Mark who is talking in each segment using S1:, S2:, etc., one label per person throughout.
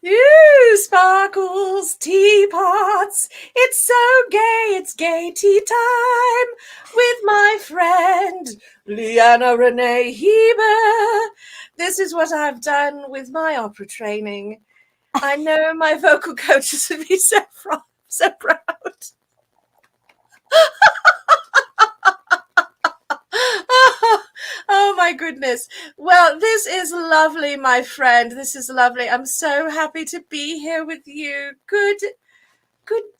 S1: Ooh, sparkles, teapots. It's so gay, it's gay tea time with my friend Leanna Renee Hieber. This is what I've done with my opera training. I know my vocal coaches would be so proud. Oh my goodness. Well, this is lovely, my friend. This is lovely. I'm so happy to be here with you. Good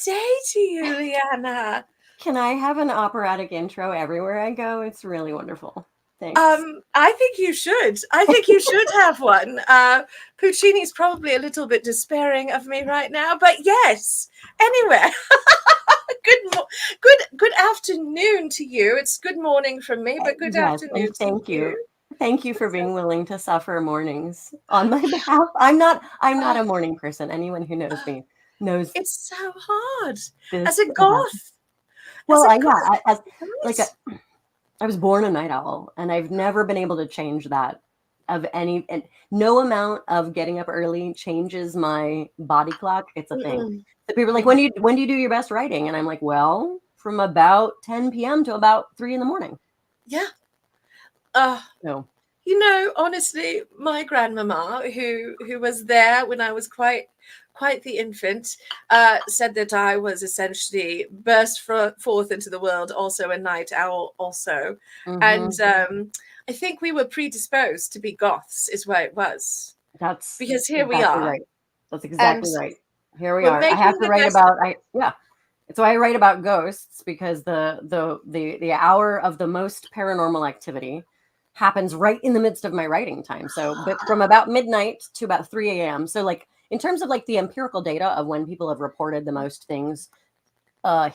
S1: day to you, Leanna.
S2: Can I have an operatic intro everywhere I go? It's really wonderful. Thanks.
S1: I think you should. I think you should have one. Puccini's probably a little bit despairing of me right now, but yes. Anyway, good afternoon to you. It's good morning from me, but good
S2: Yes, and
S1: afternoon to
S2: thank you.
S1: you.
S2: Thank you for being willing to suffer mornings on my behalf. I'm not a morning person. Anyone who knows me knows
S1: It's so hard as
S2: this
S1: a
S2: about.
S1: goth. As
S2: Well,
S1: a
S2: I
S1: goth,
S2: yeah, as like
S1: right?
S2: I was born a night owl, and I've never been able to change that of any, and no amount of getting up early changes my body clock. It's a thing.
S1: Mm-mm.
S2: So people are like, when do you do your best writing? And I'm like, well, from about 10 p.m. to about 3 in the morning.
S1: Yeah. Uh,
S2: So
S1: honestly, my grandmama, who was there when I was quite the infant, said that I was essentially burst forth into the world, also a night owl, also, and
S2: mhm,
S1: I think we were predisposed to be goths, is where it was,
S2: that's
S1: because here we
S2: exactly
S1: are,
S2: right. That's
S1: and
S2: exactly right. Here we
S1: we're
S2: are. I have
S1: making
S2: to
S1: the
S2: write
S1: best.
S2: about I yeah. So I write about ghosts because the hour of the most paranormal activity happens right in the midst of my writing time. So, but from about midnight to about 3 a.m. So, like in terms of like the empirical data of when people have reported the most things,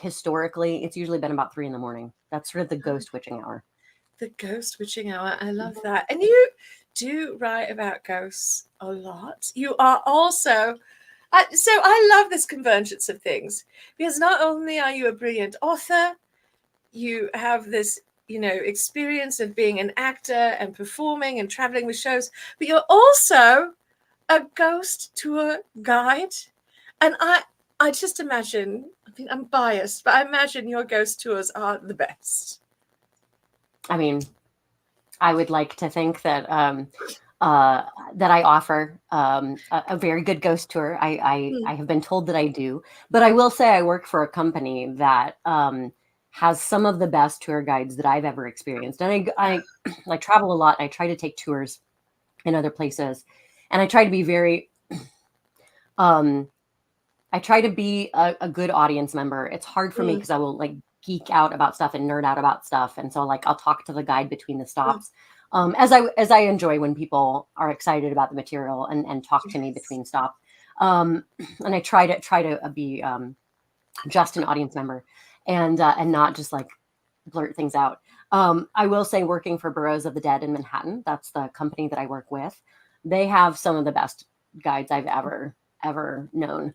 S2: historically, it's usually been about 3 in the morning. That's sort of the ghost witching hour.
S1: The ghost witching hour. I love that. And you do write about ghosts a lot. You are also. So I love this convergence of things because not only are you a brilliant author, you have this, experience of being an actor and performing and traveling with shows, but you're also a ghost tour guide. And I just imagine, I mean, I'm biased, but I imagine your ghost tours are the best.
S2: I mean, I would like to think that uh, that I offer a very good ghost tour. I have been told that I do, but I will say I work for a company that has some of the best tour guides that I've ever experienced. And I travel a lot. I try to take tours in other places, and I try to be very um, I try to be a good audience member. It's hard for me
S1: Mm,
S2: because I will like geek out about stuff and nerd out about stuff, and so like I'll talk to the guide between the
S1: mm,
S2: stops. As I enjoy when people are excited about the material and talk to me
S1: yes.
S2: between stops. Um, and I try to be just an audience member and not just like blurt things out. I will say, working for Burrows of the Dead in Manhattan, that's the company that I work with. They have some of the best guides I've ever known.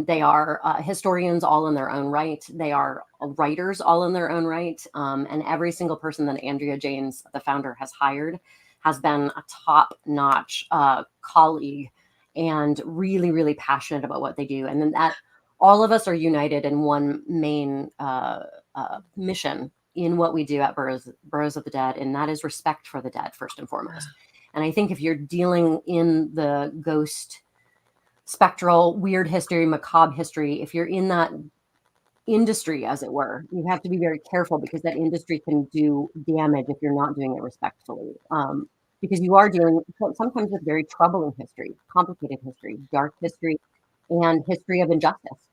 S2: They are historians all in their own right. They are writers all in their own right. And every single person that Andrea Janes, the founder, has hired has been a top notch colleague and really, really passionate about what they do. And then that all of us are united in one main mission in what we do at Burrows of the Dead, and that is respect for the dead, first and foremost. And I think if you're dealing in the ghost, spectral, weird history, macabre history, if you're in that industry, as it were, you have to be very careful because that industry can do damage if you're not doing it respectfully. Because you are dealing sometimes with very troubling history, complicated history, dark history, and history of injustice.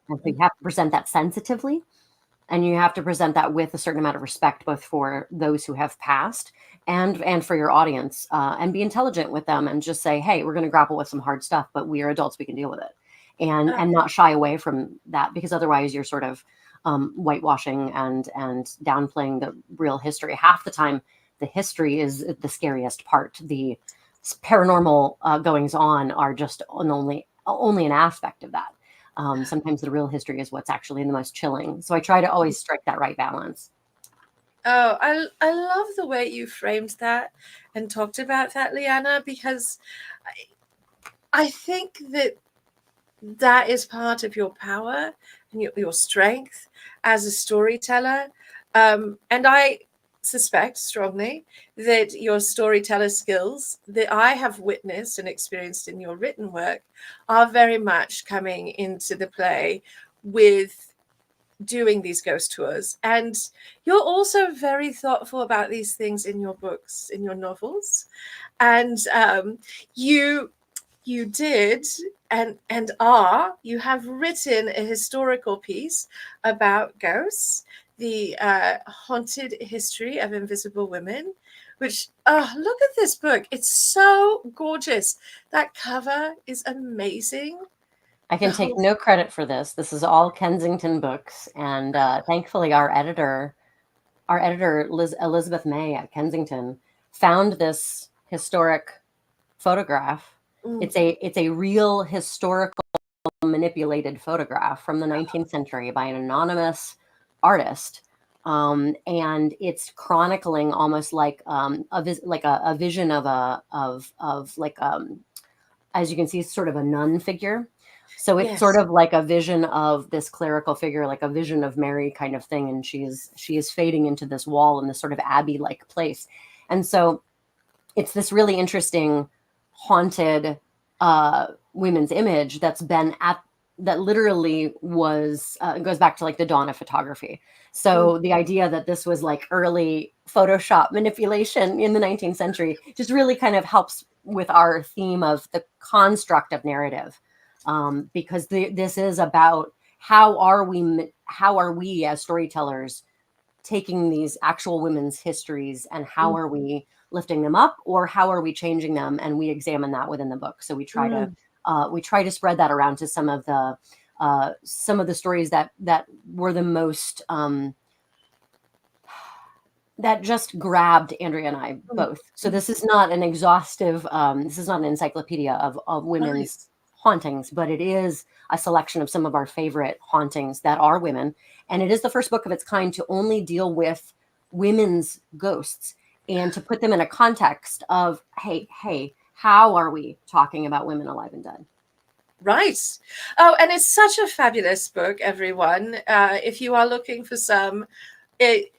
S2: And so you have to present that sensitively, and you have to present that with a certain amount of respect, both for those who have passed and for your audience, and be intelligent with them, and just say, hey, we're going to grapple with some hard stuff, but we are adults, we can deal with it, and not shy away from that, because otherwise you're sort of whitewashing and downplaying the real history. Half the time the history is the scariest part. The paranormal goings on are just only an aspect of that. Sometimes the real history is what's actually the most chilling. So I try to always strike that right balance.
S1: Oh, I love the way you framed that and talked about that, Leanna, because I think that is part of your power and your strength as a storyteller. And I suspect strongly that your storyteller skills that I have witnessed and experienced in your written work are very much coming into the play with doing these ghost tours. And you're also very thoughtful about these things in your books, in your novels. And you did you have written a historical piece about ghosts, the haunted history of invisible women, which, oh, look at this book. It's so gorgeous. That cover is amazing.
S2: I can
S1: The
S2: take
S1: whole
S2: no credit for this. This is all Kensington Books, and thankfully, our editor, Elizabeth May at Kensington, found this historic photograph.
S1: Mm,
S2: It's a real historical manipulated photograph from the 19th century by an anonymous artist. And it's chronicling almost like a vision of as you can see, sort of a nun figure. So it's sort
S1: yes.
S2: of like a vision of this clerical figure, like a vision of Mary kind of thing, and she is fading into this wall in this sort of abbey like place. And so it's this really interesting haunted women's image that's been at that literally was goes back to like the dawn of photography.
S1: Mm,
S2: So the idea that this was like early Photoshop manipulation in the 19th century just really kind of helps with our theme of the construct of narrative, because this is about how are we as storytellers taking these actual women's histories and how
S1: mm,
S2: are we lifting them up or how are we changing them, and we examine that within the book. So
S1: mm,
S2: we try to spread that around to some of the stories that were the most that just grabbed Andrea and I
S1: mm,
S2: both. So
S1: mm.
S2: this is not an exhaustive this is not an encyclopedia of
S1: Right.
S2: women's hauntings, but it is a selection of some of our favorite hauntings that are women. And it is the first book of its kind to only deal with women's ghosts and to put them in a context of, hey, how are we talking about women alive and dead?
S1: Right. Oh, and it's such a fabulous book, everyone. If you are looking for some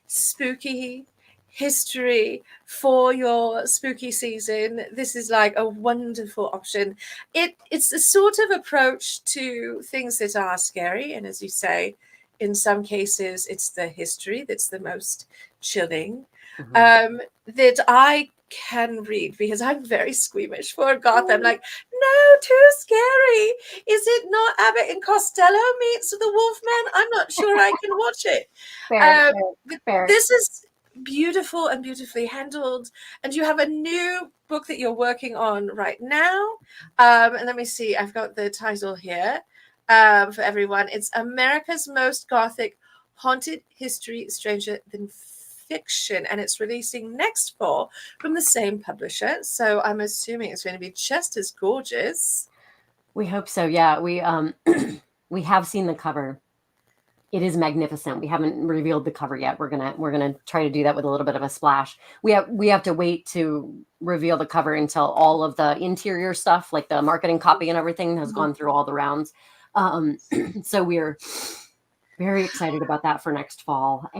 S1: spooky history for your spooky season, this is like a wonderful option. It's a sort of approach to things that are scary, and as you say, in some cases, it's the history that's the most chilling.
S2: Mhm.
S1: That I can read because I'm very squeamish for Goth. I'm like, no, too scary. Is it not Abbott and Costello meets the Wolfman? I'm not sure I can watch it.
S2: Fair,
S1: Um,
S2: fair,
S1: but
S2: fair.
S1: this is beautiful and beautifully handled. And you have a new book that you're working on right now. And let me see, I've got the title here for everyone. It's America's Most Gothic Haunted History Stranger Than Fiction, and it's releasing next fall from the same publisher. So I'm assuming it's going to be just as gorgeous.
S2: We hope so. Yeah, we we have seen the cover. It is magnificent. We haven't revealed the cover yet. We're gonna try to do that with a little bit of a splash. We have to wait to reveal the cover until all of the interior stuff, like the marketing copy and everything, has gone through all the rounds. Um, so we're very excited about that for next fall.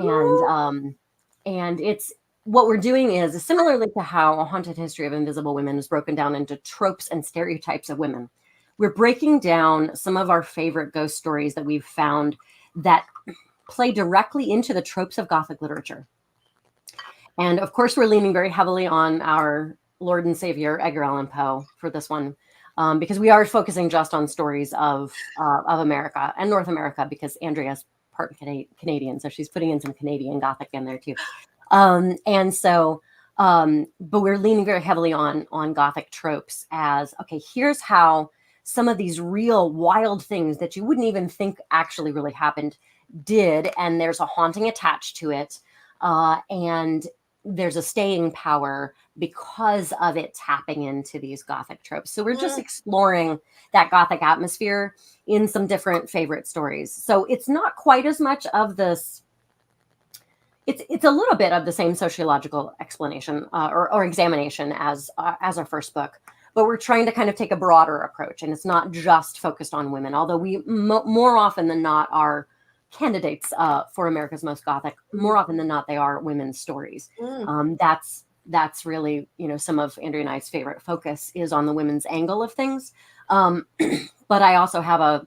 S2: And it's what we're doing is similarly to how A Haunted History of Invisible Women is broken down into tropes and stereotypes of women. We're breaking down some of our favorite ghost stories that we've found that play directly into the tropes of Gothic literature. And of course, we're leaning very heavily on our Lord and Savior, Edgar Allan Poe, for this one, because we are focusing just on stories of America and North America, because Andrea's part Canadian, so she's putting in some Canadian Gothic in there too. And so, but we're leaning very heavily on Gothic tropes as, okay, here's how some of these real wild things that you wouldn't even think actually really happened did, and there's a haunting attached to it, and there's a staying power because of it tapping into these Gothic tropes. So we're just exploring that Gothic atmosphere in some different favorite stories. So it's not quite as much of this. It's a little bit of the same sociological explanation or examination as our first book, but we're trying to kind of take a broader approach, and it's not just focused on women, although we more often than not are candidates for America's Most Gothic. More often than not, they are women's stories. That's really, some of Andrea and I's favorite focus is on the women's angle of things. But I also have a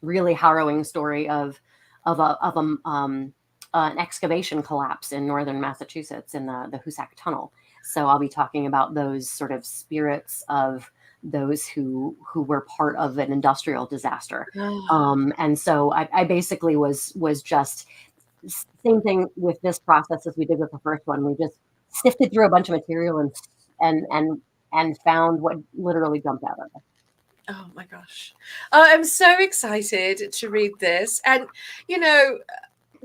S2: really harrowing story of an excavation collapse in northern Massachusetts in the Hoosac Tunnel. So I'll be talking about those sort of spirits of those who were part of an industrial disaster. And so I basically was just same thing with this process as we did with the first one. We just sifted through a bunch of material and found what literally jumped out of it.
S1: Oh my gosh. I'm so excited to read this. And,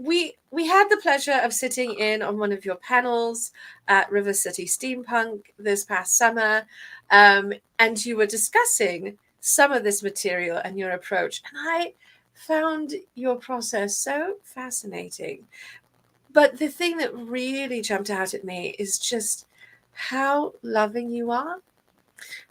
S1: we had the pleasure of sitting in on one of your panels at River City Steampunk this past summer. And you were discussing some of this material and your approach. And I found your process so fascinating. But the thing that really jumped out at me is just how loving you are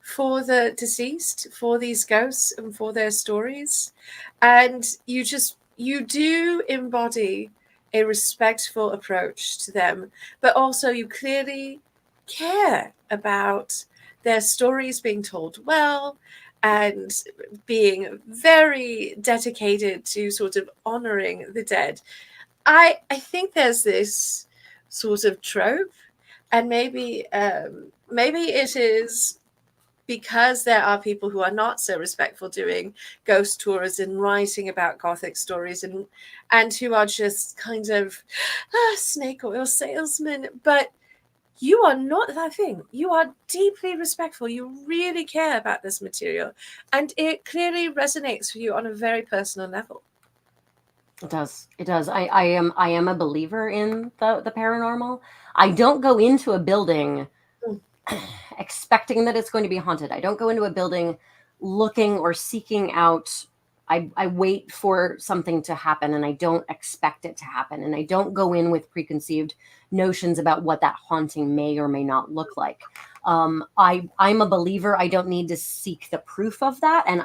S1: for the deceased, for these ghosts and for their stories. And you do embody a respectful approach to them, but also you clearly care about their stories being told well and being very dedicated to sort of honoring the dead. I think there's this sort of trope, and maybe it is because there are people who are not so respectful doing ghost tours and writing about Gothic stories and who are just kind of snake oil salesmen. But you are not that thing. You are deeply respectful. You really care about this material. And it clearly resonates with you on a very personal level.
S2: It does. It does. I am a believer in the paranormal. I don't go into a building expecting that it's going to be haunted. I don't go into a building looking or seeking out. I wait for something to happen and I don't expect it to happen. And I don't go in with preconceived notions about what that haunting may or may not look like. I'm a believer. I don't need to seek the proof of that. And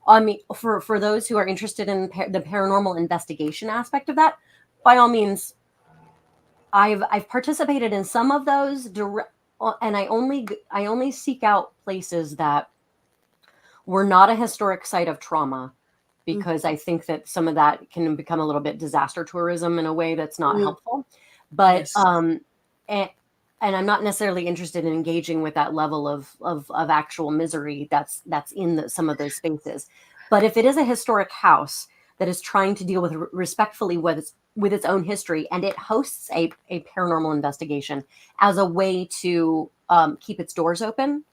S2: I mean, for those who are interested in the paranormal investigation aspect of that, by all means, I've participated in some of those and I only seek out places that were not a historic site of trauma, because I think that some of that can become a little bit disaster tourism in a way that's not helpful. But yes. And I'm not necessarily interested in engaging with that level of actual misery that's in some of those spaces. But if it is a historic house that is trying to deal with respectfully with its own history, and it hosts a paranormal investigation as a way to keep its doors open,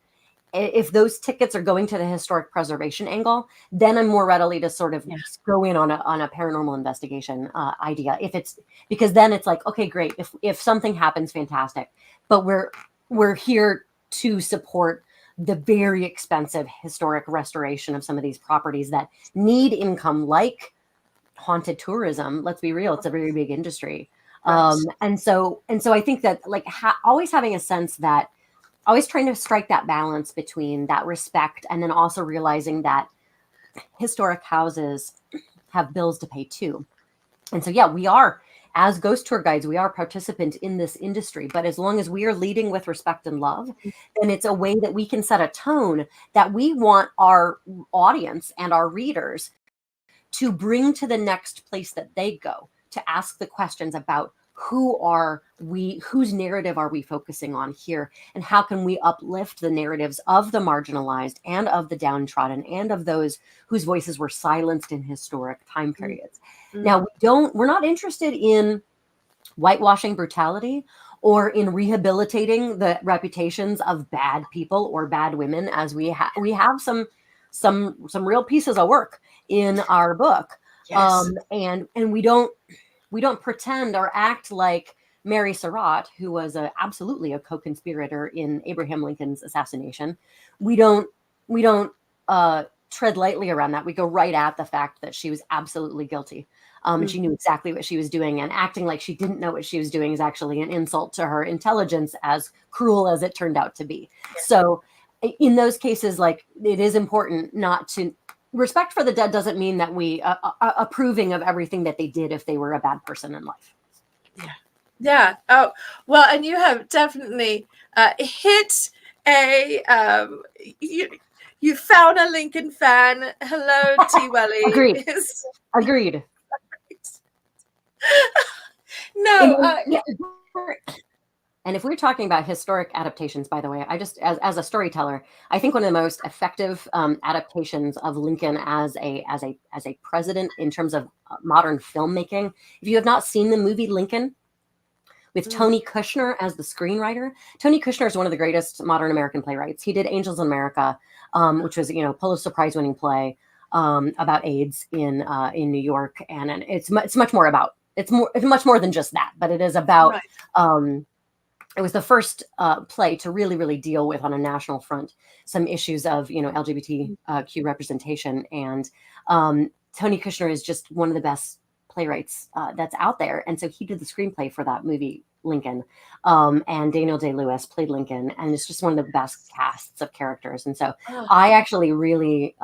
S2: if those tickets are going to the historic preservation angle, then I'm more readily to sort of go in on a paranormal investigation idea. Because then it's like, okay, great. If something happens, fantastic. But we're here to support the very expensive historic restoration of some of these properties that need income, like haunted tourism. Let's be real, it's a very big industry. Right. And so I think that like always having a sense that always trying to strike that balance between that respect and then also realizing that historic houses have bills to pay too. And so, yeah, we are, as ghost tour guides, we are participants in this industry. But as long as we are leading with respect and love, then it's a way that we can set a tone that we want our audience and our readers to bring to the next place that they go, to ask the questions about who are we, whose narrative are we focusing on here, and how can we uplift the narratives of the marginalized and of the downtrodden and of those whose voices were silenced in historic time periods. Now, we're not interested in whitewashing brutality or in rehabilitating the reputations of bad people or bad women, as we have some real pieces of work in our book. Yes. And we don't pretend or act like Mary Surratt, who was absolutely a co-conspirator in Abraham Lincoln's assassination. We don't tread lightly around that. We go right at the fact that she was absolutely guilty. She knew exactly what she was doing, and acting like she didn't know what she was doing is actually an insult to her intelligence, as cruel as it turned out to be. Yeah. So in those cases, like, it is important not to respect for the dead doesn't mean that we approving of everything that they did if they were a bad person in life.
S1: Yeah. Oh, well, and you have definitely hit a you found a Lincoln fan. Hello, T. Welly.
S2: Agreed. Agreed.
S1: No.
S2: And if we're talking about historic adaptations, by the way, I just, as a storyteller, I think one of the most effective adaptations of Lincoln as a president in terms of modern filmmaking. If you have not seen the movie Lincoln, with Tony Kushner as the screenwriter, Tony Kushner is one of the greatest modern American playwrights. He did Angels in America, which was, Pulitzer Prize-winning play about AIDS in New York, and it's much more about it's much more than just that, but it is about. Right. It was the first play to really deal with, on a national front, some issues of LGBTQ representation, and Tony Kushner is just one of the best playwrights that's out there, and so he did the screenplay for that movie Lincoln, and Daniel Day-Lewis played Lincoln, and it's just one of the best casts of characters. And so I actually really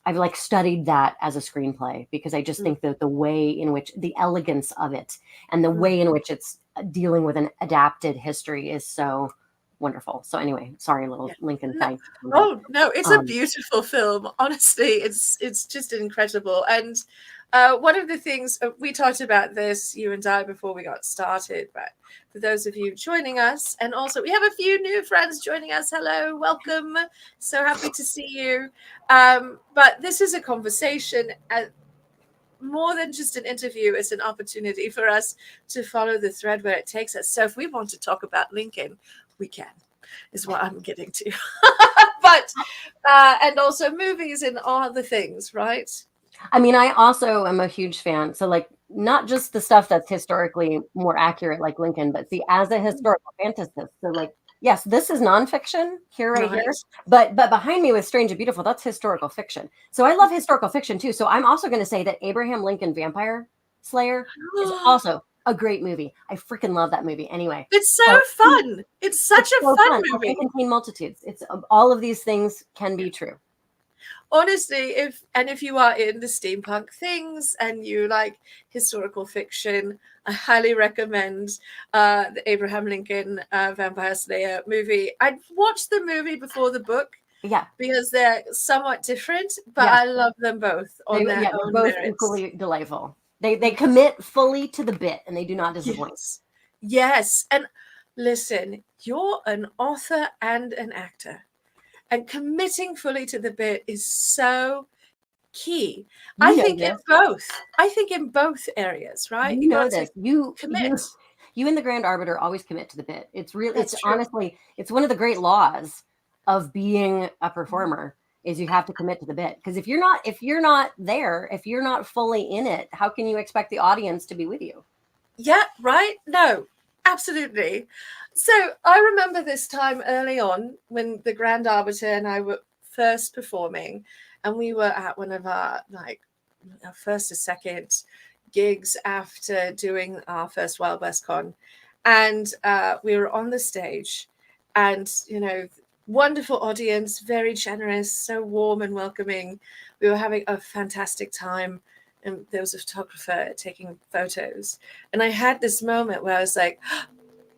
S2: I've like studied that as a screenplay, because I just think that the way in which the elegance of it and the way in which it's dealing with an adapted history is so wonderful. So anyway, sorry, little Lincoln thing.
S1: Oh no, it's a beautiful film. Honestly, it's just incredible. And one of the things we talked about this, you and I, before we got started, but for those of you joining us, and also we have a few new friends joining us. Hello, welcome. So happy to see you. But this is a conversation. More than just an interview, it's an opportunity for us to follow the thread where it takes us. So if we want to talk about Lincoln, we can, is what I'm getting to. But and also movies and all the things, right?
S2: I mean, I also am a huge fan. So, like, not just the stuff that's historically more accurate, like Lincoln, but see, as a historical fantasist, so like, yes, this is nonfiction here, here, but behind me with Strange and Beautiful, that's historical fiction. So I love historical fiction too. So I'm also going to say that Abraham Lincoln Vampire Slayer is also a great movie. I freaking love that movie. Anyway,
S1: it's so fun. It's such a fun movie.
S2: It can contain multitudes. It's all of these things can be true.
S1: Honestly, if you are in the steampunk things and you like historical fiction, I highly recommend the Abraham Lincoln Vampire Slayer movie. I'd watched the movie before the book, because they're somewhat different, but I love them both on their own
S2: both
S1: merits.
S2: Equally delightful. They commit fully to the bit, and they do not disappoint.
S1: Yes, and listen, you're an author and an actor. And committing fully to the bit is so key. I think in both areas, right?
S2: You know this. You commit. You and the Grand Arbiter always commit to the bit. It's really, honestly, it's one of the great laws of being a performer is you have to commit to the bit. Because if you're not there, if you're not fully in it, how can you expect the audience to be with you?
S1: Yeah, right. No, absolutely. So I remember this time early on when the Grand Arbiter and I were first performing, and we were at one of our first or second gigs after doing our first Wild West Con, and we were on the stage, and wonderful audience, very generous, so warm and welcoming. We were having a fantastic time. And there was a photographer taking photos. And I had this moment where I was like,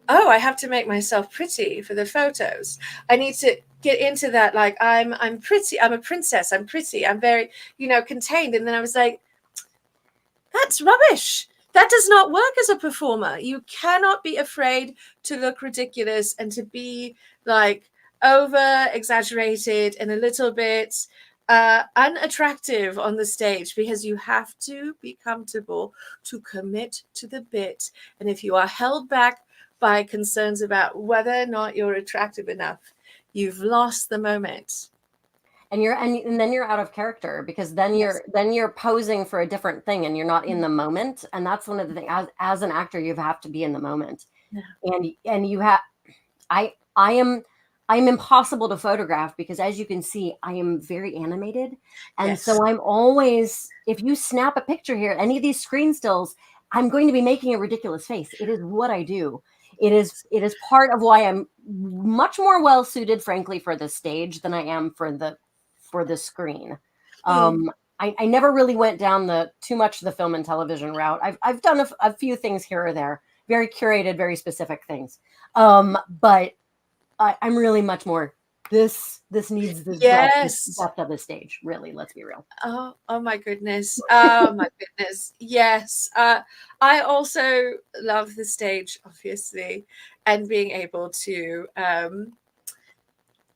S1: oh, I have to make myself pretty for the photos. I need to get into that. Like, I'm pretty. I'm a princess. I'm pretty. I'm very, contained. And then I was like, that's rubbish. That does not work as a performer. You cannot be afraid to look ridiculous and to be like over exaggerated and a little bit unattractive on the stage, because you have to be comfortable to commit to the bit. And if you are held back by concerns about whether or not you're attractive enough, you've lost the moment.
S2: And then you're out of character, because then you're posing for a different thing and you're not in the moment. And that's one of the things, as an actor, you have to be in the moment. And you have, I'm impossible to photograph, because as you can see, I am very animated. And so I'm always, if you snap a picture here, any of these screen stills, I'm going to be making a ridiculous face. It is what I do. it is part of why I'm much more well suited, frankly, for the stage than I am for the screen. I never really went down too much the film and television route. I've done a few things here or there, very curated, very specific things. But I'm really much more this needs the
S1: Yes.
S2: depth of the stage. Really, let's be real.
S1: Oh my goodness. Oh my goodness. Yes. I also love the stage, obviously, and being able to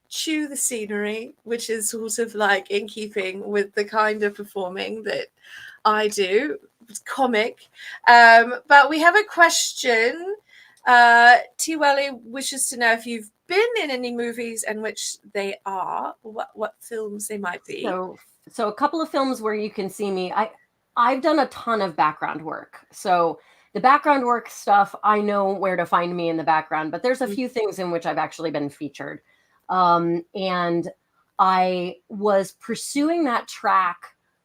S1: chew the scenery, which is sort of like in keeping with the kind of performing that I do. It's comic. But we have a question. Tiwali wishes to know if you've been in any movies and which they are, what films they might be.
S2: So a couple of films where you can see me. I've done a ton of background work. So the background work stuff, I know where to find me in the background, but there's a few things in which I've actually been featured. And I was pursuing that track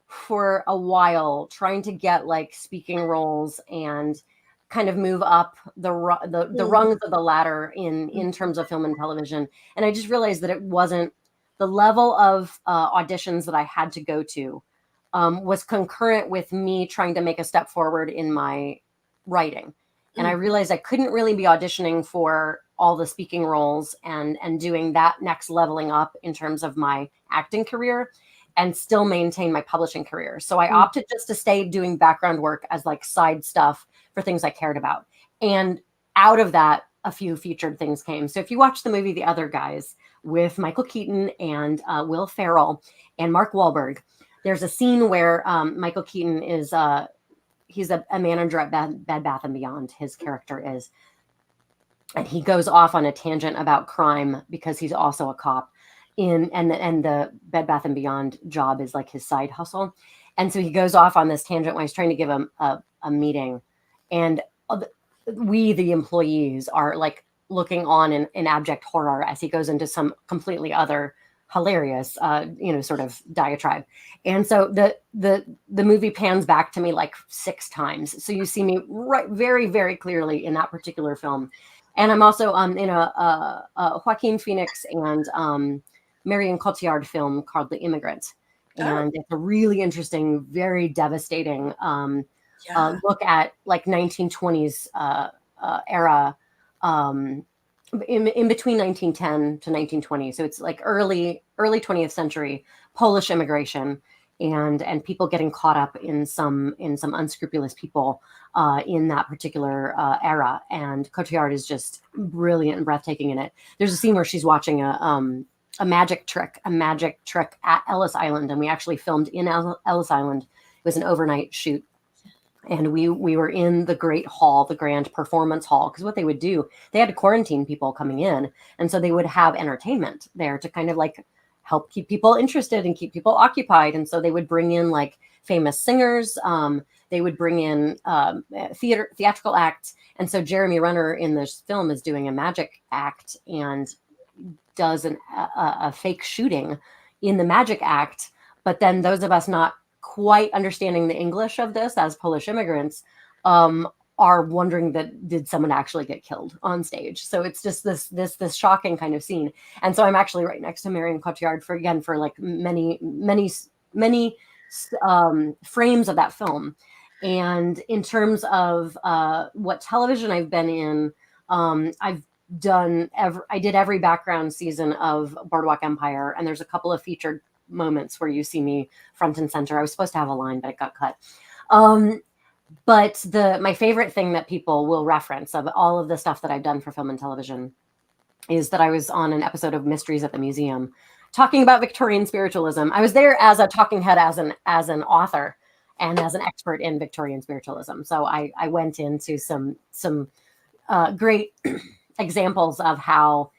S2: for a while, trying to get like speaking roles and kind of move up the rungs of the ladder in terms of film and television. And I just realized that it wasn't the level of auditions that I had to go to was concurrent with me trying to make a step forward in my writing. And I realized I couldn't really be auditioning for all the speaking roles and doing that next leveling up in terms of my acting career and still maintain my publishing career. So I opted just to stay doing background work as like side stuff for things I cared about. And out of that, a few featured things came. So if you watch the movie The Other Guys with Michael Keaton and Will Ferrell and Mark Wahlberg, there's a scene where Michael Keaton is he's a manager at Bed Bath & Beyond, his character is. And he goes off on a tangent about crime because he's also a cop. And the Bed Bath & Beyond job is like his side hustle. And so he goes off on this tangent while he's trying to give a meeting. And we, the employees, are like looking on in abject horror as he goes into some completely other hilarious, sort of diatribe. And so the movie pans back to me like 6 times. So you see me right very, very clearly in that particular film. And I'm also in a Joaquin Phoenix and Marion Cotillard film called The Immigrant. And it's a really interesting, very devastating look at like 1920s era in between 1910 to 1920. So it's like early 20th century Polish immigration and people getting caught up in some unscrupulous people in that particular era. And Cotillard is just brilliant and breathtaking in it. There's a scene where she's watching a magic trick at Ellis Island, and we actually filmed in Ellis Island. It was an overnight shoot. And we were in the great hall, the grand performance hall, because what they would do, they had to quarantine people coming in. And so they would have entertainment there to kind of like help keep people interested and keep people occupied. And so they would bring in like famous singers. They would bring in theatrical acts. And so Jeremy Renner in this film is doing a magic act and does a fake shooting in the magic act. But then those of us not quite understanding the English of this as Polish immigrants are wondering that did someone actually get killed on stage. So it's just this shocking kind of scene. And so I'm actually right next to Marion Cotillard for like many frames of that film. And in terms of what television I've been in, I did every background season of Boardwalk Empire, and there's a couple of featured moments where you see me front and center. I was supposed to have a line, but it got cut. But my favorite thing that people will reference of all of the stuff that I've done for film and television is that I was on an episode of Mysteries at the Museum talking about Victorian spiritualism. I was there as a talking head, as an author and as an expert in Victorian spiritualism. So I went into some great examples of how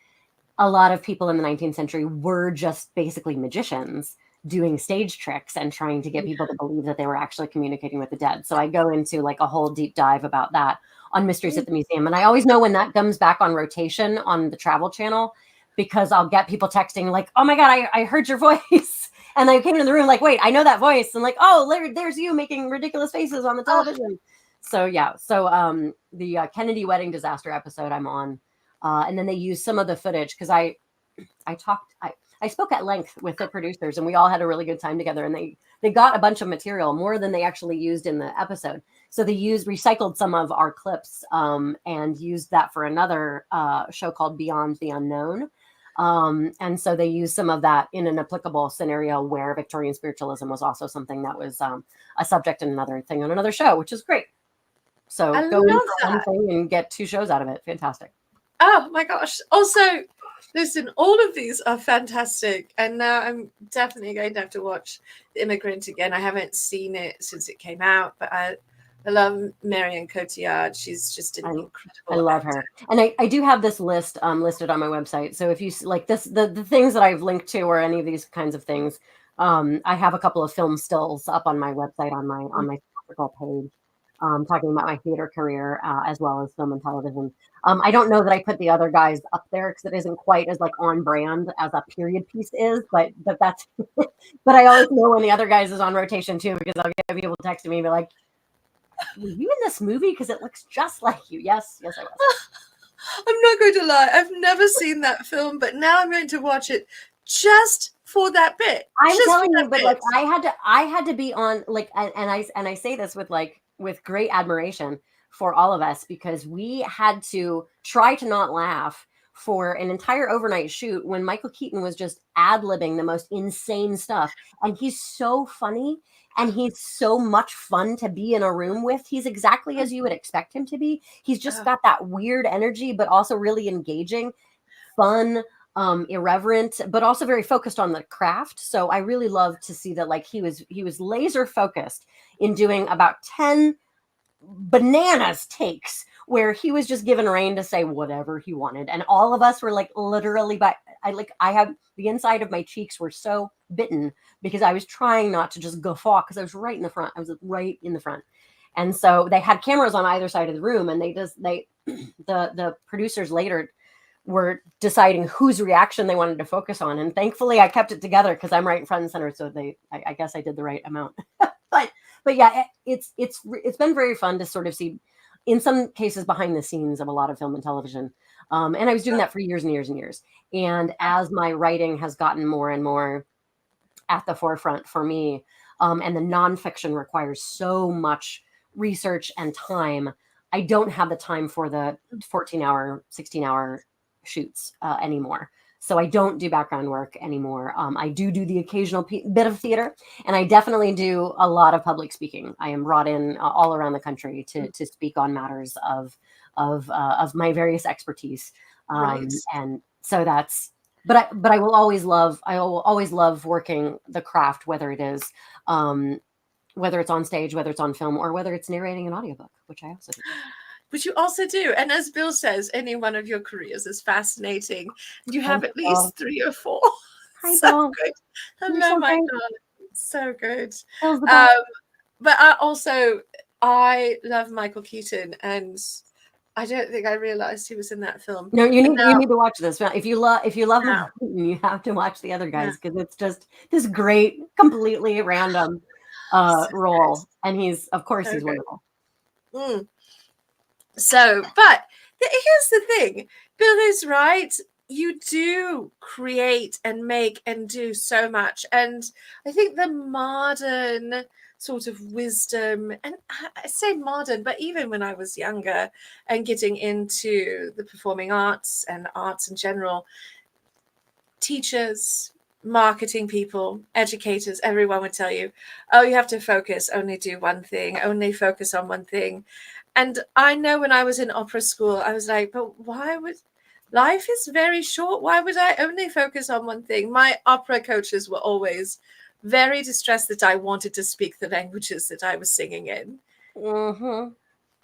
S2: a lot of people in the 19th century were just basically magicians doing stage tricks and trying to get people to believe that they were actually communicating with the dead. So I go into like a whole deep dive about that on Mysteries at the Museum. And I always know when that comes back on rotation on the Travel Channel, because I'll get people texting like, oh my God, I heard your voice. And I came in the room like, wait, I know that voice. And like, oh, there's you making ridiculous faces on the television. So yeah, so the Kennedy wedding disaster episode I'm on, and then they used some of the footage because I spoke at length with the producers, and we all had a really good time together. And they got a bunch of material, more than they actually used in the episode. So they recycled some of our clips, and used that for another show called Beyond the Unknown. And so they used some of that in an applicable scenario where Victorian spiritualism was also something that was a subject in another thing on another show, which is great. So
S1: I
S2: go in
S1: love
S2: for one
S1: that.
S2: thing and get 2 shows out of it. Fantastic.
S1: Oh my gosh. Also, listen, all of these are fantastic. And now I'm definitely going to have to watch The Immigrant again. I haven't seen it since it came out, but I love Marion Cotillard. She's just an
S2: I
S1: incredible
S2: love
S1: actor.
S2: her. And I do have this list listed on my website. So if you like this, the things that I've linked to or any of these kinds of things, I have a couple of film stills up on my website on my theatrical page, talking about my theater career, as well as film and television. I don't know that I put the other guys up there because it isn't quite as like on brand as a period piece is, but that's but I always know when the other guys is on rotation too, because I'll get people texting me and be like, were you in this movie? Because it looks just like you. Yes, I was.
S1: I'm not going to lie. I've never seen that film, but now I'm going to watch it just for that bit.
S2: I'm
S1: Just
S2: telling
S1: for
S2: you,
S1: that
S2: but
S1: bit.
S2: like I had to be on like, and I say this with great admiration for all of us, because we had to try to not laugh for an entire overnight shoot when Michael Keaton was just ad-libbing the most insane stuff. And he's so funny and he's so much fun to be in a room with. He's exactly as you would expect him to be. He's just got that weird energy, but also really engaging, fun, irreverent, but also very focused on the craft. So I really love to see that, like, he was laser focused in doing about 10 bananas takes where he was just given rein to say whatever he wanted, and all of us were like literally, but I have the inside of my cheeks were so bitten because I was trying not to just guffaw because I was right in the front. I was right in the front. And so they had cameras on either side of the room, and the producers later were deciding whose reaction they wanted to focus on. And thankfully I kept it together because I'm right in front and center. So I guess I did the right amount. but yeah, it's been very fun to sort of see, in some cases, behind the scenes of a lot of film and television. And I was doing that for years and years and years. And as my writing has gotten more and more at the forefront for me, and the nonfiction requires so much research and time, I don't have the time for the 14-hour, 16-hour shoots anymore. So I don't do background work anymore. I do the occasional bit of theater, and I definitely do a lot of public speaking. I am brought in all around the country to speak on matters of my various expertise.
S1: Right.
S2: And so that's. But I will always love working the craft, whether it is whether it's on stage, whether it's on film, or whether it's narrating an audiobook, which I also do.
S1: Which you also do. And as Bill says, any one of your careers is fascinating. You have at least 3 or 4.
S2: Hi,
S1: So
S2: Bill.
S1: good.
S2: You're
S1: Hello,
S2: so
S1: my
S2: great.
S1: darling. So good.
S2: Bill's the best.
S1: But I love Michael Keaton, and I don't think I realized he was in that film.
S2: No, you
S1: But
S2: need to watch this. If you love
S1: now,
S2: Michael Keaton, you have to watch the other guys, because it's just this great, completely random
S1: so
S2: role,
S1: good.
S2: and he's
S1: So good.
S2: wonderful.
S1: So, but here's the thing, Bill is right. You do create and make and do so much. And I think the modern sort of wisdom, and I say modern, but even when I was younger and getting into the performing arts and arts in general, teachers, marketing people, educators, everyone would tell you, oh, you have to focus, only do one thing, only focus on one thing. And I know when I was in opera school, I was like, but why would life is very short? Why would I only focus on one thing? My opera coaches were always very distressed that I wanted to speak the languages that I was singing in.
S2: Mm-hmm.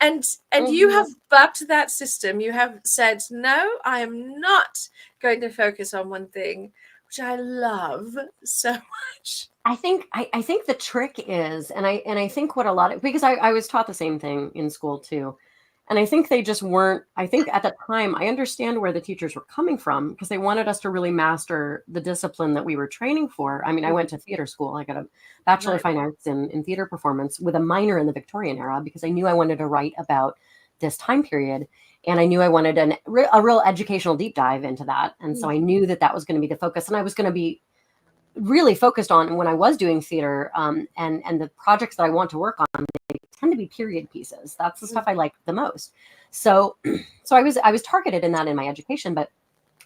S1: And you have bucked that system. You have said, no, I am not going to focus on one thing, which I love so much.
S2: I think the trick is, and I think what a lot of, because I was taught the same thing in school too, And I think they just weren't, I think at the time, I understand where the teachers were coming from because they wanted us to really master the discipline that we were training for. I mean, I went to theater school. I got a Bachelor of
S1: Right.
S2: Fine Arts in theater performance with a minor in the Victorian era because I knew I wanted to write about this time period. And I knew I wanted a real educational deep dive into that. And so I knew that that was going to be the focus. And I was going to be really focused on when I was doing theater, and the projects that I want to work on, they tend to be period pieces. That's the stuff I like the most. So, so I was targeted in that in my education, but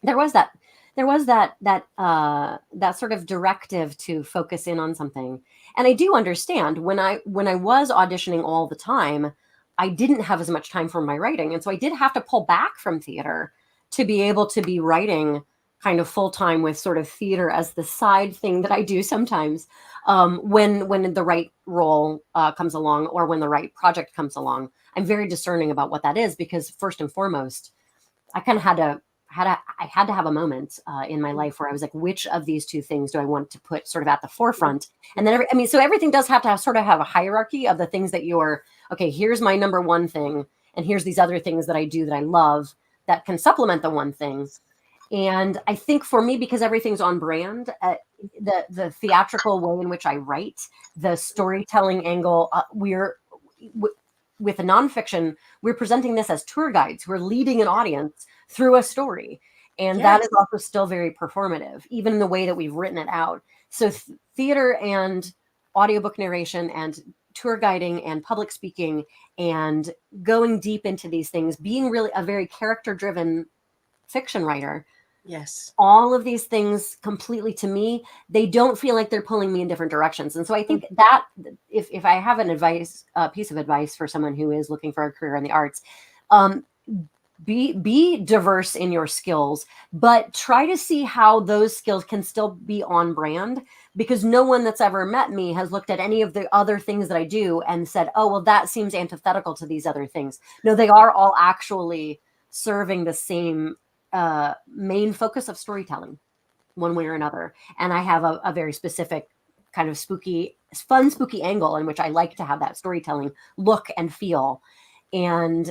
S2: there was that that sort of directive to focus in on something. And I do understand when I was auditioning all the time, I didn't have as much time for my writing, and so I did have to pull back from theater to be able to be writing kind of full time with sort of theater as the side thing that I do sometimes, when the right role comes along or when the right project comes along. I'm very discerning about what that is because first and foremost, I kind of I had to have a moment in my life where I was like, which of these two things do I want to put sort of at the forefront? And then I mean, so everything does have to sort of have a hierarchy of the things that you're okay. Here's my number one thing, and here's these other things that I do that I love that can supplement the one thing. And I think for me, because everything's on brand, the theatrical way in which I write, the storytelling angle, with a nonfiction, we're presenting this as tour guides. We're leading an audience through a story. And that is
S1: Yes.
S2: also still very performative, even in the way that we've written it out. So theater and audiobook narration and tour guiding and public speaking and going deep into these things, being really a very character driven fiction writer,
S1: Yes.
S2: all of these things completely to me, they don't feel like they're pulling me in different directions. And so I think that if I have an advice, a piece of advice for someone who is looking for a career in the arts, um, be diverse in your skills, but try to see how those skills can still be on brand, because no one that's ever met me has looked at any of the other things that I do and said, oh, well, that seems antithetical to these other things. No, they are all actually serving the same main focus of storytelling one way or another. And I have a very specific kind of fun, spooky angle in which I like to have that storytelling look and feel. And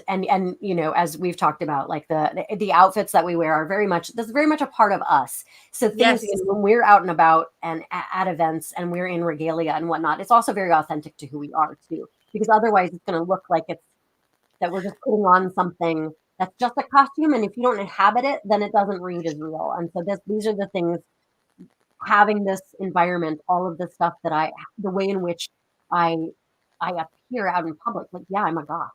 S2: you know, as we've talked about, like the outfits that we wear are that's very much a part of us. So things,
S1: Yes.
S2: you know, when we're out and about and at events and we're in regalia and whatnot, it's also very authentic to who we are too, because otherwise it's going to look like it's that we're just putting on something that's just a costume. And if you don't inhabit it, then it doesn't read as real. And so these are the things, having this environment, all of the stuff the way in which I, I appear out in public, like, yeah, I'm a goth.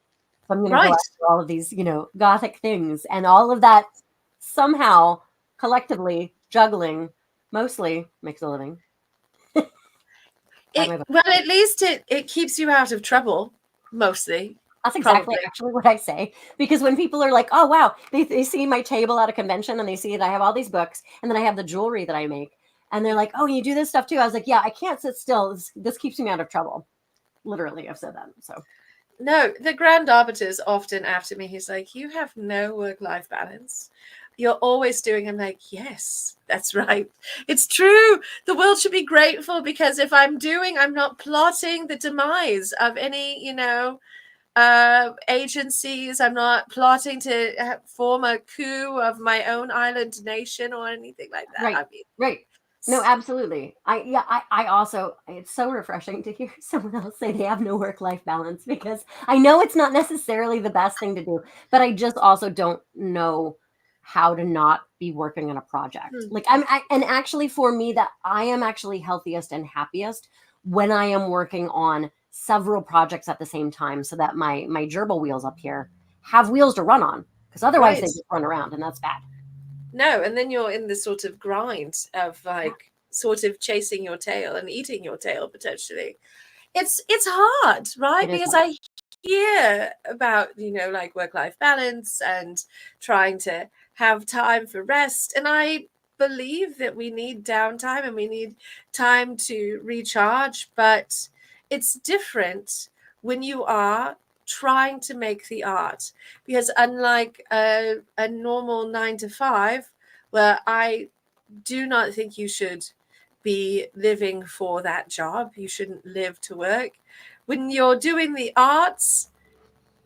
S2: So I'm going to go
S1: Right.
S2: after all of these, you know, gothic things and all of that somehow collectively juggling mostly makes a living.
S1: Well, at least it keeps you out of trouble, mostly.
S2: That's exactly
S1: Probably.
S2: actually what I say. Because when people are like, oh, wow, they see my table at a convention and they see that I have all these books and then I have the jewelry that I make. And they're like, oh, you do this stuff too. I was like, yeah, I can't sit still. This keeps me out of trouble. Literally, I've said that. So,
S1: No, the grand arbiter's often after me. He's like, you have no work-life balance. You're always doing. I'm like, yes, that's right. It's true. The world should be grateful because if I'm doing, I'm not plotting the demise of any, agencies. I'm not plotting to form a coup of my own island nation or anything like that.
S2: right,
S1: I mean,
S2: right. No, absolutely. I also, it's so refreshing to hear someone else say they have no work-life balance, because I know it's not necessarily the best thing to do, but I just also don't know how to not be working on a project. Like and actually for me, that I am actually healthiest and happiest when I am working on several projects at the same time, so that my gerbil wheels up here have wheels to run on, because otherwise
S1: right.
S2: they just run around and that's bad.
S1: No, and then you're in this sort of grind of like sort of chasing your tail and eating your tail potentially. It's hard, right?
S2: It is.
S1: Because I hear about, like work-life balance and trying to have time for rest. And I believe that we need downtime and we need time to recharge, but it's different when you are trying to make the art, because unlike a normal 9 to 5, where I do not think you should be living for that job, you shouldn't live to work. When you're doing the arts,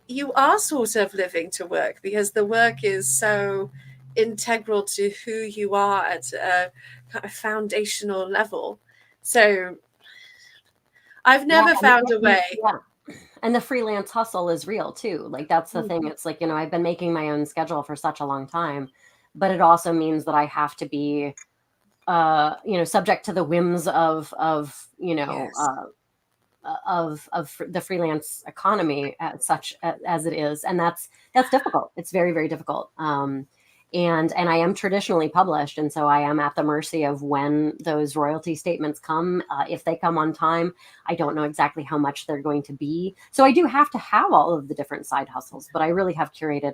S1: you are sort of living to work, because the work is so integral to who you are at a kind of foundational level. So I've
S2: Yeah,
S1: never found a way.
S2: yeah. And the freelance hustle is real too. Like that's the
S1: Mm.
S2: thing. It's like, I've been making my own schedule for such a long time, but it also means that I have to be subject to the whims of
S1: Yes.
S2: the freelance economy as it is, and that's difficult. It's very, very difficult. And I am traditionally published, and so I am at the mercy of when those royalty statements come. If they come on time, I don't know exactly how much they're going to be. So I do have to have all of the different side hustles, but I really have curated.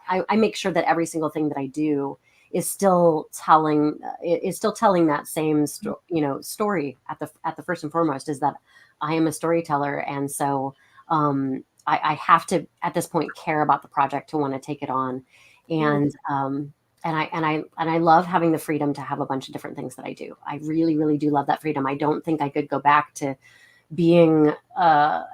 S2: I make sure that every single thing that I do is still telling that same story at the first and foremost, is that I am a storyteller, and so I have to at this point care about the project to want to take it on,
S1: Mm.
S2: and I love having the freedom to have a bunch of different things that I do. I really, really do love that freedom. I don't think I could go back to being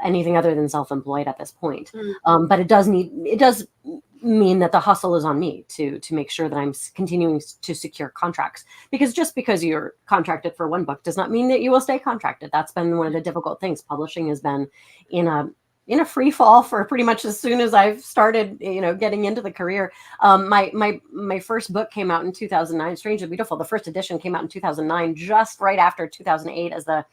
S2: anything other than self-employed at this point.
S1: Mm.
S2: But it does mean that the hustle is on me to make sure that I'm continuing to secure contracts, because just because you're contracted for one book does not mean that you will stay contracted. That's been one of the difficult things. Publishing has been in a free fall for pretty much as soon as I've started, getting into the career. My first book came out in 2009, Strange and Beautiful. The first edition came out in 2009, just right after 2008, as the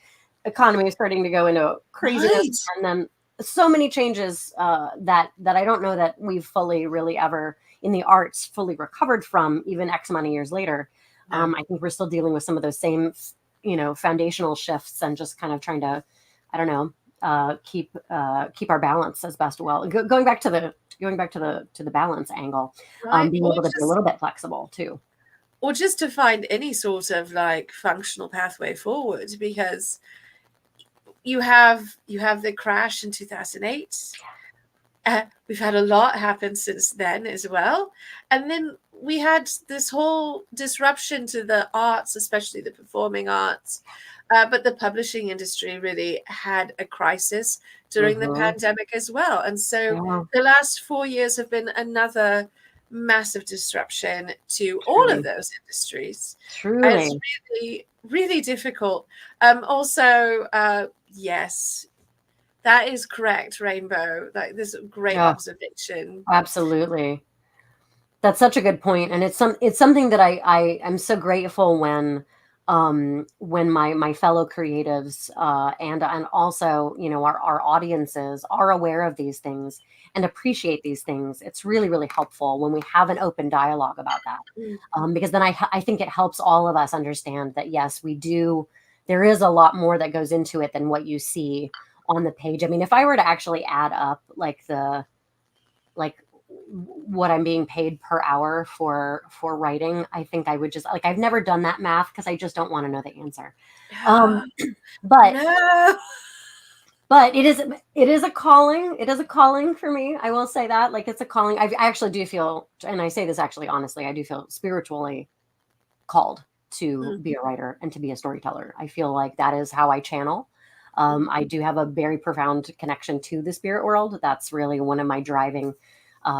S2: economy is starting to go into craziness,
S1: Right.
S2: and then so many changes that I don't know that we've fully really ever in the arts fully recovered from, even X amount of years later.
S1: No.
S2: I think we're still dealing with some of those same foundational shifts, and just kind of trying to, I don't know, keep our balance as best. Going back to the balance angle,
S1: Right.
S2: being able to be a little bit flexible too.
S1: Or just to find any sort of like functional pathway forward, because you have the crash in 2008. We've had a lot happen since then as well, and then we had this whole disruption to the arts, especially the performing arts, but the publishing industry really had a crisis during the
S2: Hmm.
S1: pandemic as well. And so
S2: Yeah,
S1: the last 4 years have been another massive disruption to all of
S2: truly,
S1: those industries. It's
S2: truly.
S1: really, really difficult. Also, yes, that is correct, Rainbow. Like, this is a great
S2: Yeah,
S1: observation.
S2: absolutely. That's such a good point, and it's something that I am so grateful when my fellow creatives and also our audiences are aware of these things and appreciate these things. It's really, really helpful when we have an open dialogue about that,
S1: Mm.
S2: because then I think it helps all of us understand that yes, we do. There is a lot more that goes into it than what you see on the page. I mean, if I were to actually add up like what I'm being paid per hour for writing, I think I would just like I've never done that math because I just don't want to know the answer. Um, but
S1: No.
S2: but it is a calling. It is a calling for me. I will say that, like, it's a calling. I actually do feel, and I say this actually honestly, I do feel spiritually called to
S1: Mm.
S2: be a writer and to be a storyteller. I feel like that is how I channel. I do have a very profound connection to the spirit world. That's really one of my driving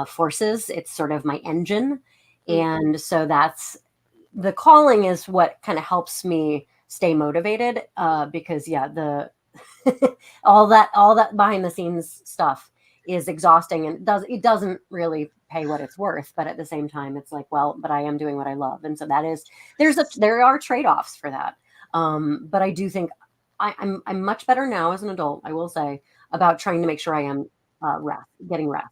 S2: forces. It's sort of my engine.
S1: Mm.
S2: And so that's the calling is what kind of helps me stay motivated, because yeah, the all that behind the scenes stuff is exhausting, and it doesn't really pay what it's worth, but at the same time it's like, well, but I am doing what I love, and so that is there are trade-offs for that. But I do think I'm much better now as an adult, I will say, about trying to make sure I am getting rest.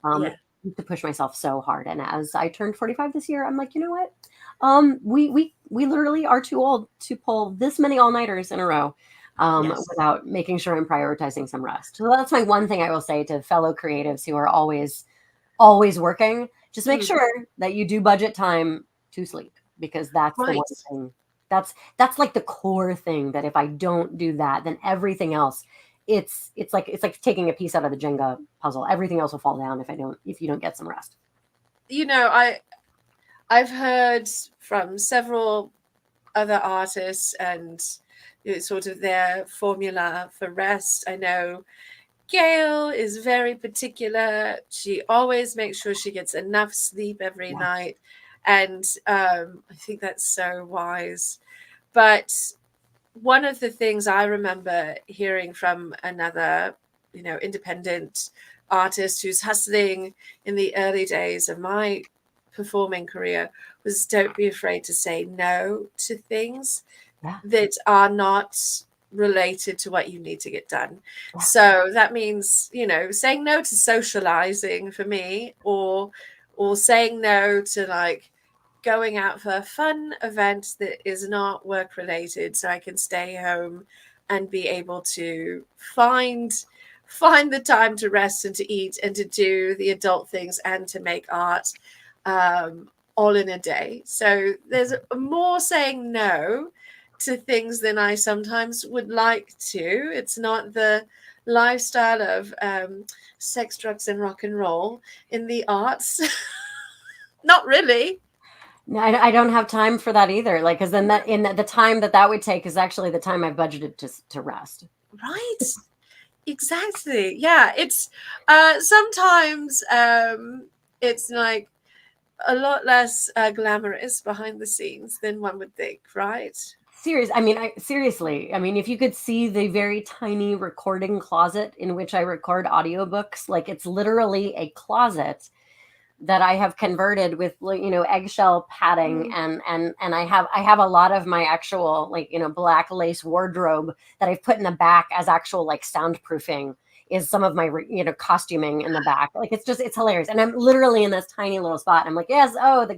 S1: Yeah.
S2: I used to push myself so hard, and as I turned 45 this year, I'm like, you know what? We literally are too old to pull this many all-nighters in a row,
S1: Yes.
S2: without making sure I'm prioritizing some rest. So that's my one thing I will say to fellow creatives who are always working. Just make
S1: Mm.
S2: sure that you do budget time to sleep, because that's the one
S1: Right.
S2: thing. That's like the core thing, that if I don't do that, then everything else, it's like taking a piece out of the Jenga puzzle. Everything else will fall down if you don't get some rest.
S1: You know, I've heard from several other artists and sort of their formula for rest. I know Gail is very particular. She always makes sure she gets enough sleep every night. And I think that's so wise. But one of the things I remember hearing from another, independent artist who's hustling in the early days of my performing career was, don't be afraid to say no to things that are not related to what you need to get done. So that means, saying no to socializing for me, or saying no to like going out for a fun event that is not work related, so I can stay home and be able to find the time to rest and to eat and to do the adult things and to make art, all in a day. So there's more saying no to things than I sometimes would like to. It's not the lifestyle of sex, drugs, and rock and roll in the arts. Not really.
S2: No, I don't have time for that either. Like, because then the time that would take is actually the time I budgeted to rest.
S1: Right. Exactly. Yeah. It's sometimes it's like a lot less glamorous behind the scenes than one would think, right?
S2: Seriously. I mean, if you could see the very tiny recording closet in which I record audiobooks, like it's literally a closet that I have converted with, eggshell padding, and I have a lot of my actual, black lace wardrobe that I've put in the back as actual like soundproofing, is some of my costuming in the back. Like it's hilarious, and I'm literally in this tiny little spot. I'm like, yes, the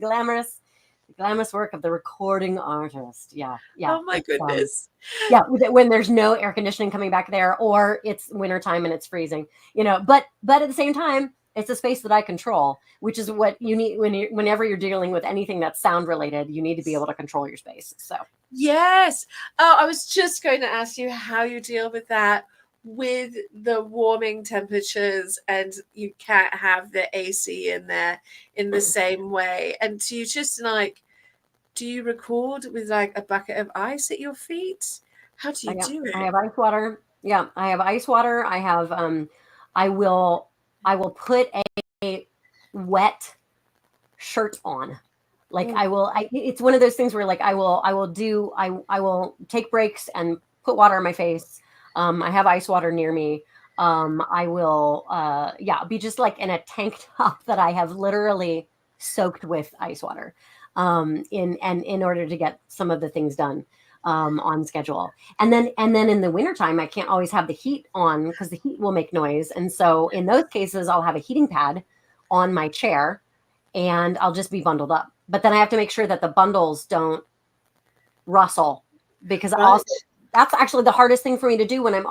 S2: glamorous work of the recording artist. Yeah.
S1: Oh my goodness.
S2: When there's no air conditioning coming back there, or it's wintertime and it's freezing, but at the same time, it's a space that I control, which is what you need whenever you're dealing with anything that's sound related. You need to be able to control your space. So
S1: yes. Oh, I was just going to ask you how you deal with that, with the warming temperatures, and you can't have the AC in there in the same way. And do you just do you record with like a bucket of ice at your feet? How do you do it?
S2: I have ice water. Yeah, I have ice water. I have I will put a wet shirt on. Like it's one of those things where like I will take breaks and put water on my face. I have ice water near me. I will be just like in a tank top that I have literally soaked with ice water, in order to get some of the things done on schedule. And then in the wintertime, I can't always have the heat on because the heat will make noise. And so in those cases, I'll have a heating pad on my chair and I'll just be bundled up. But then I have to make sure that the bundles don't rustle, because also that's actually the hardest thing for me to do when I'm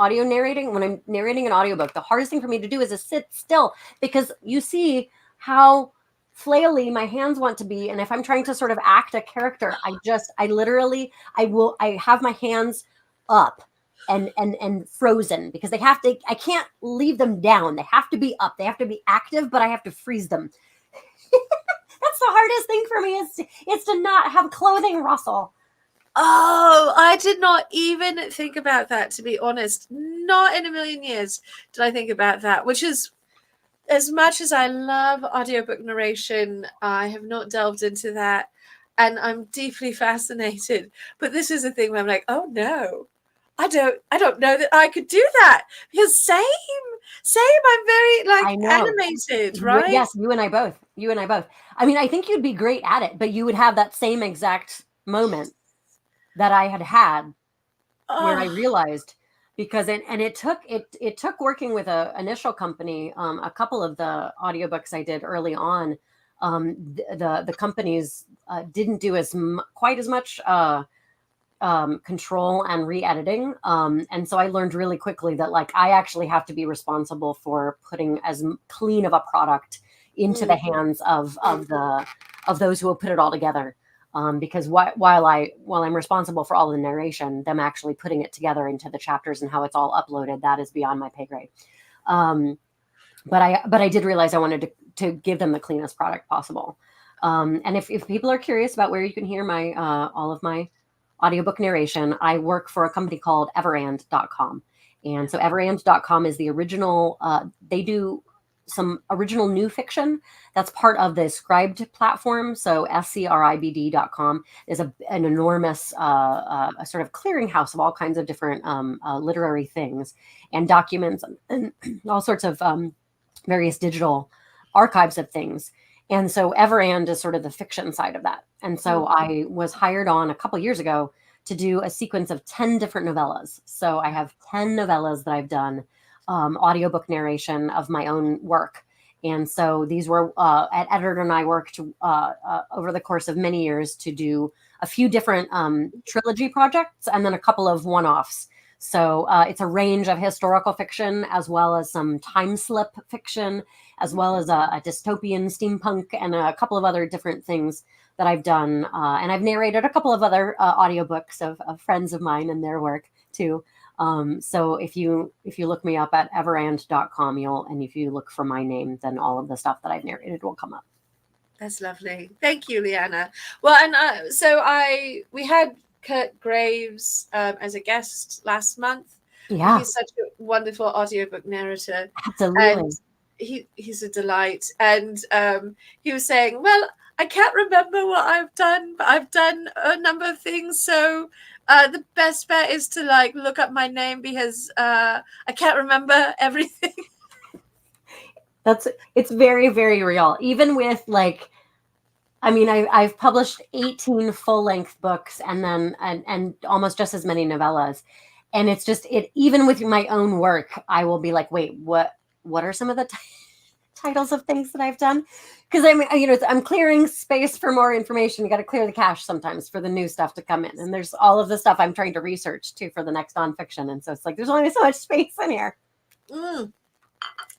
S2: narrating an audiobook. The hardest thing for me to do is to sit still, because you see how flaily my hands want to be. And if I'm trying to sort of act a character, I have my hands up and frozen, because I can't leave them down. They have to be up. They have to be active, but I have to freeze them. That's the hardest thing for me, is to not have clothing rustle.
S1: Oh, I did not even think about that, to be honest. Not in a million years did I think about that, which is, as much as I love audiobook narration, I have not delved into that, and I'm deeply fascinated. But this is a thing where I'm like, oh no, I don't know that I could do that, because same, I'm very animated, right?
S2: Yes, you and I both. I mean, I think you'd be great at it, but you would have that same exact moment that I had where I realized, because it took working with a initial company, a couple of the audiobooks I did early on, the companies didn't do quite as much control and re-editing, and so I learned really quickly that like I actually have to be responsible for putting as clean of a product into the hands of those who will put it all together. Because while I'm responsible for all the narration, them actually putting it together into the chapters and how it's all uploaded, that is beyond my pay grade. But I did realize I wanted to give them the cleanest product possible. And if people are curious about where you can hear all of my audiobook narration, I work for a company called everand.com. And so everand.com is the original, they do some original new fiction that's part of the Scribd platform. So scribd.com is an enormous a sort of clearinghouse of all kinds of different literary things and documents and all sorts of various digital archives of things. And so Everand is sort of the fiction side of that. And so I was hired on a couple years ago to do a sequence of 10 different novellas. So I have 10 novellas that I've done, audiobook narration of my own work. And so these were, an editor and I worked over the course of many years to do a few different trilogy projects and then a couple of one-offs. So it's a range of historical fiction as well as some time slip fiction, as well as a dystopian steampunk and a couple of other different things that I've done. And I've narrated a couple of other audiobooks of friends of mine and their work too. So if you look me up at everand.com, and if you look for my name, then all of the stuff that I've narrated will come up.
S1: That's lovely. Thank you, Leanna. Well, and we had Kurt Graves as a guest last month.
S2: Yeah.
S1: He's such a wonderful audiobook narrator.
S2: Absolutely.
S1: And he's a delight. And he was saying, well, I can't remember what I've done, but I've done a number of things. So the best bet is to look up my name because I can't remember everything.
S2: It's very, very real. Even with I've published 18 full-length books and then and almost just as many novellas. And it's just even with my own work, I will be like, wait, what are some of the titles of things that I've done? Because I'm clearing space for more information. You got to clear the cache sometimes for the new stuff to come in. And there's all of the stuff I'm trying to research too for the next nonfiction. And so it's there's only so much space in here.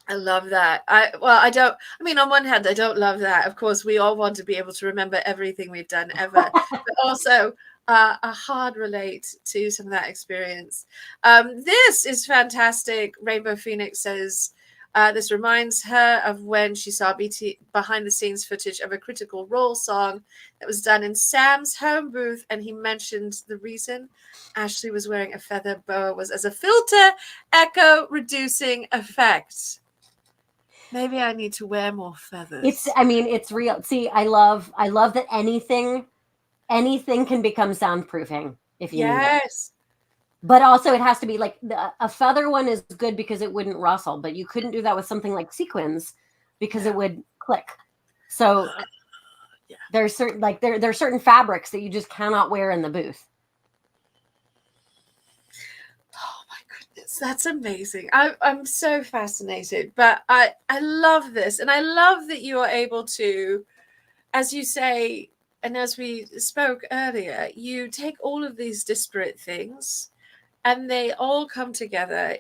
S1: I love that. On one hand, I don't love that. Of course, we all want to be able to remember everything we've done ever, but also I hard relate to some of that experience. This is fantastic. Rainbow Phoenix says, this reminds her of when she saw behind the scenes footage of a Critical Role song that was done in Sam's home booth. And he mentioned the reason Ashley was wearing a feather boa was as a filter echo reducing effect. Maybe I need to wear more feathers.
S2: It's real. See, I love that anything can become soundproofing if you need it. But also it has to be a feather one is good because it wouldn't rustle, but you couldn't do that with something like sequins because it would click. So there's certain there are certain fabrics that you just cannot wear in the booth.
S1: That's amazing. I'm so fascinated, but I love this. And I love that you are able to, as you say, and as we spoke earlier, you take all of these disparate things and they all come together.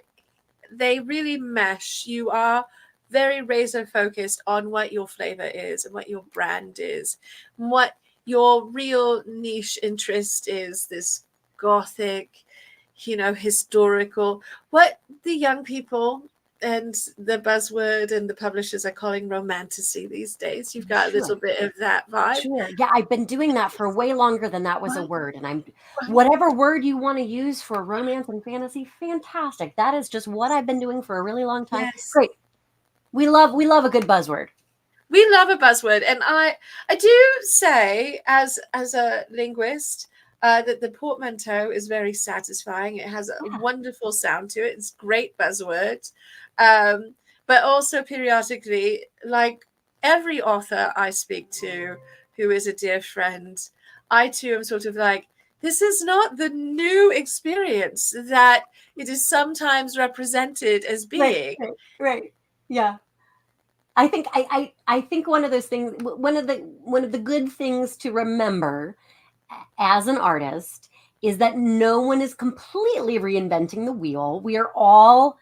S1: They really mesh. You are very razor focused on what your flavor is and what your brand is, and what your real niche interest is, this Gothic, historical, what the young people and the buzzword and the publishers are calling romantasy these days. You've got a little bit of that vibe.
S2: Sure. Yeah, I've been doing that for way longer than that was a word. And whatever word you want to use for romance and fantasy, fantastic. That is just what I've been doing for a really long time.
S1: Yes.
S2: Great. We love a good buzzword.
S1: We love a buzzword. And I do say, as a linguist, that the portmanteau is very satisfying. It has a wonderful sound to it. It's great buzzword. But also periodically, like every author I speak to who is a dear friend, I too am sort of this is not the new experience that it is sometimes represented as being.
S2: Right. Yeah. I think I think one of those things, one of the good things to remember as an artist is that no one is completely reinventing the wheel. We are all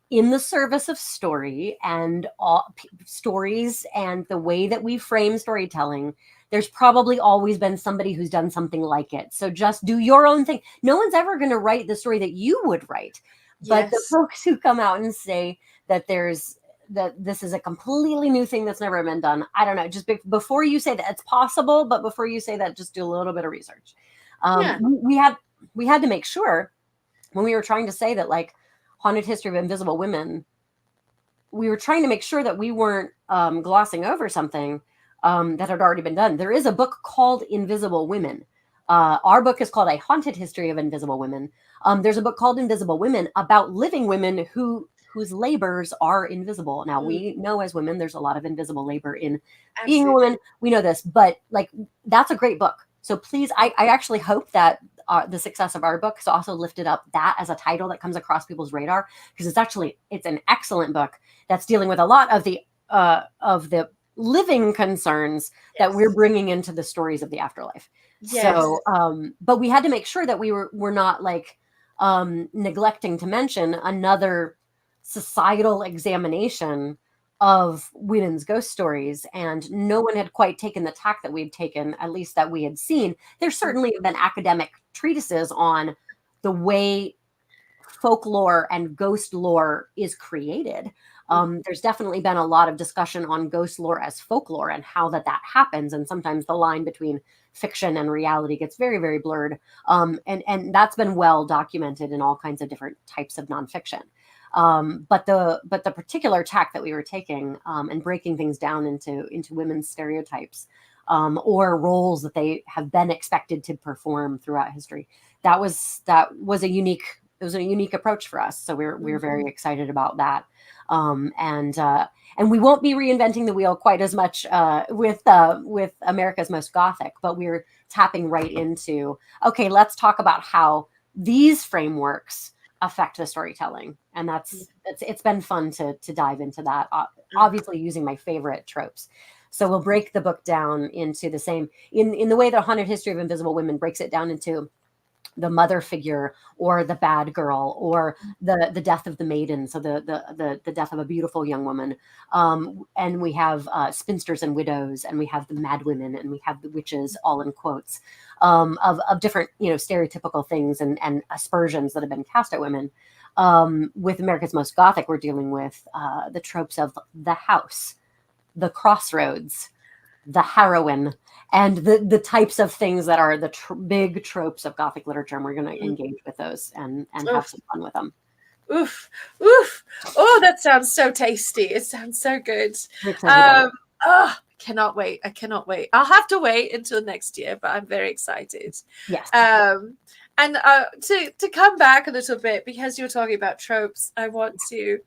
S2: in the service of story and all stories and the way that we frame storytelling. There's probably always been somebody who's done something like it. So just do your own thing. No one's ever going to write the story that you would write. But the folks who come out and say that this is a completely new thing that's never been done, I don't know. Just before you say that it's possible, but before you say that, just do a little bit of research. We had to make sure when we were trying to say that, Haunted History of Invisible Women, we were trying to make sure that we weren't glossing over something that had already been done. There is a book called Invisible Women. Our book is called A Haunted History of Invisible Women. There's a book called Invisible Women about living women whose labors are invisible. Now, we know as women, there's a lot of invisible labor in being a woman. We know this, but like, that's a great book. So please, I actually hope that the success of our book has also lifted up that as a title that comes across people's radar, because it's an excellent book that's dealing with a lot of the living concerns that we're bringing into the stories of the afterlife. So, but we had to make sure that we're not like neglecting to mention another societal examination of women's ghost stories, and no one had quite taken the tack that we'd taken, at least that we had seen. There's certainly been academic treatises on the way folklore and ghost lore is created. There's definitely been a lot of discussion on ghost lore as folklore and how that happens, and sometimes the line between fiction and reality gets very, very blurred. And that's been well documented in all kinds of different types of nonfiction. But the particular tack that we were taking and breaking things down into women's stereotypes or roles that they have been expected to perform throughout history, that was a unique approach for us. So we're very excited about that. And we won't be reinventing the wheel quite as much with America's Most Gothic, but we're tapping right into, okay, let's talk about how these frameworks affect the storytelling. And it's been fun to dive into that, obviously using my favorite tropes. So we'll break the book down into the same, in the way the Haunted History of Invisible Women breaks it down into the mother figure or the bad girl or the death of the maiden. So the death of a beautiful young woman. And we have spinsters and widows, and we have the mad women, and we have the witches, all in quotes, of different, stereotypical things and aspersions that have been cast at women. With America's Most Gothic, we're dealing with the tropes of the house, the crossroads, the heroine, and the types of things that are the big tropes of Gothic literature. And we're going to engage with those and have some fun with them.
S1: Oof. Oh, that sounds so tasty. It sounds so good. Cannot wait. I cannot wait. I'll have to wait until next year, but I'm very excited.
S2: Yes.
S1: And to come back a little bit, because you're talking about tropes, I want to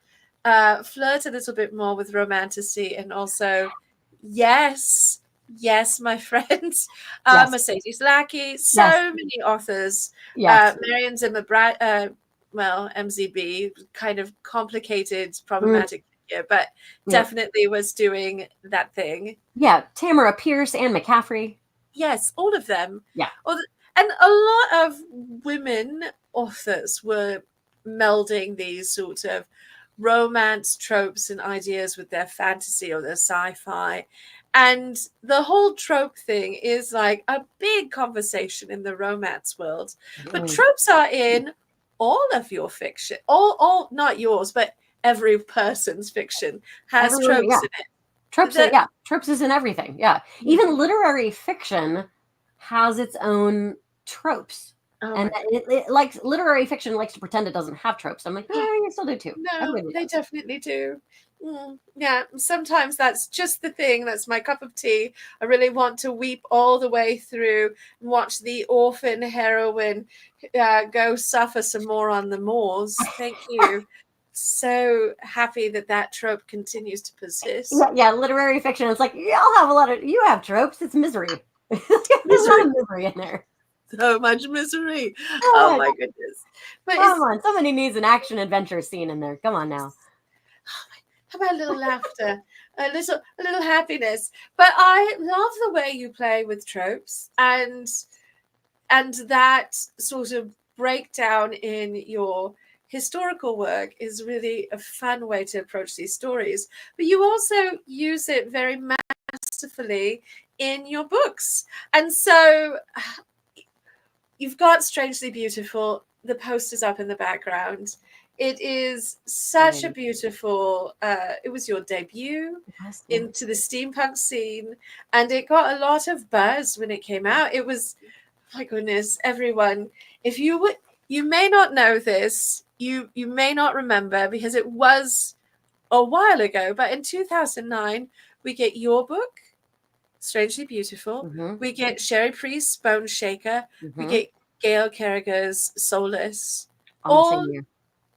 S1: flirt a little bit more with romantasy, and also, yes, my friends, Mercedes Lackey, many authors, Marion Zimmer, MZB, kind of complicated, problematic figure, but definitely was doing that thing.
S2: Yeah, Tamara Pierce, Anne McCaffrey.
S1: Yes, all of them.
S2: Yeah.
S1: And a lot of women authors were melding these sort of romance tropes and ideas with their fantasy or their sci-fi. And the whole trope thing is like a big conversation in the romance world. But tropes are in all of your fiction. All not yours, but every person's fiction has tropes in it.
S2: Tropes is in everything. Yeah. Even literary fiction has its own tropes. And it likes, literary fiction likes to pretend it doesn't have tropes. I'm like, yeah, you still do too.
S1: No, they definitely do. Yeah, sometimes that's just the thing. That's my cup of tea. I really want to weep all the way through and watch the orphan heroine go suffer some more on the moors. Thank you. So happy that trope continues to persist.
S2: Yeah, literary fiction. It's like, y'all have you have tropes. It's misery. There's a lot of misery in there.
S1: So much misery. Oh my goodness. But
S2: come on, somebody needs an action adventure scene in there. Come on now.
S1: How about a little laughter, a little happiness? But I love the way you play with tropes and that sort of breakdown in your historical work is really a fun way to approach these stories. But you also use it very masterfully in your books. And so you've got Strangely Beautiful. The poster's up in the background. It is such a beautiful, it was your debut into the steampunk scene, and it got a lot of buzz when it came out. It was, my goodness, everyone, if you may not know this, you may not remember because it was a while ago, but in 2009 we get your book, Strangely Beautiful.
S2: Mm-hmm.
S1: We get Sherry Priest's Bone Shaker. We
S2: Mm-hmm.
S1: get Gail Carriger's Soulless,
S2: On the same
S1: all
S2: year.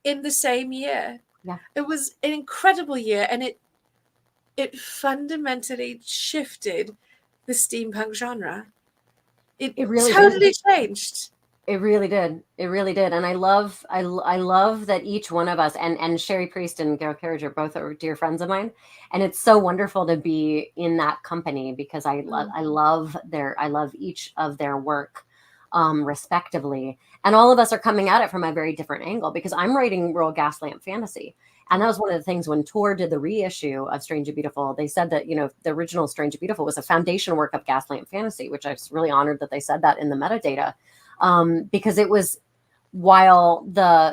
S1: in the same year.
S2: Yeah.
S1: It was an incredible year, and it fundamentally shifted the steampunk genre. It
S2: It really did.
S1: totally changed.
S2: It really did. It really did. And I love that each one of us, and Sherry Priest and Gail Carriger both are dear friends of mine. And it's so wonderful to be in that company because I love each of their work respectively. And all of us are coming at it from a very different angle because I'm writing Rural Gaslamp Fantasy. And that was one of the things when Tor did the reissue of Strange and Beautiful, they said that, the original Strange and Beautiful was a foundation work of Gaslamp Fantasy, which I was really honored that they said that in the metadata. Because it was, while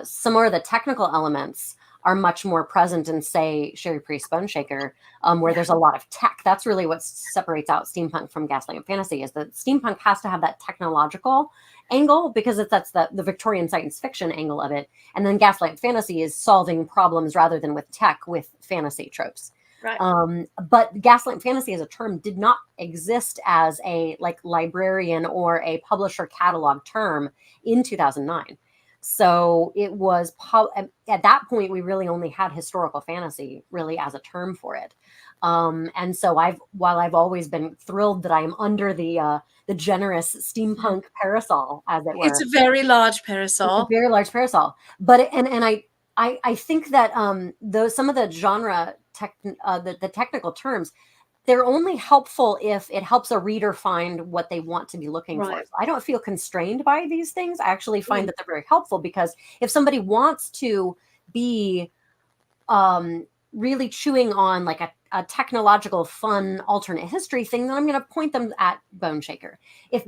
S2: some more of the technical elements are much more present in, say, Sherry Priest Bone Shaker, where there's a lot of tech. That's really what separates out steampunk from Gaslamp Fantasy, is that steampunk has to have that technological angle because that's the Victorian science fiction angle of it. And then Gaslamp Fantasy is solving problems rather than with tech, with fantasy tropes.
S1: Right.
S2: But Gaslamp Fantasy as a term did not exist as a librarian or a publisher catalog term in 2009. So it was at that point we really only had historical fantasy really as a term for it. And so while I've always been thrilled that I'm under the generous steampunk parasol, as it were.
S1: It's a very large
S2: It's a
S1: parasol.
S2: very large parasol. But I think that some of the genre the technical terms, they're only helpful if it helps a reader find what they want to be looking for.
S1: Right.
S2: So I don't feel constrained by these things. I actually find that they're very helpful because if somebody wants to be really chewing on like a technological fun alternate history thing, then I'm going to point them at Bone Shaker. If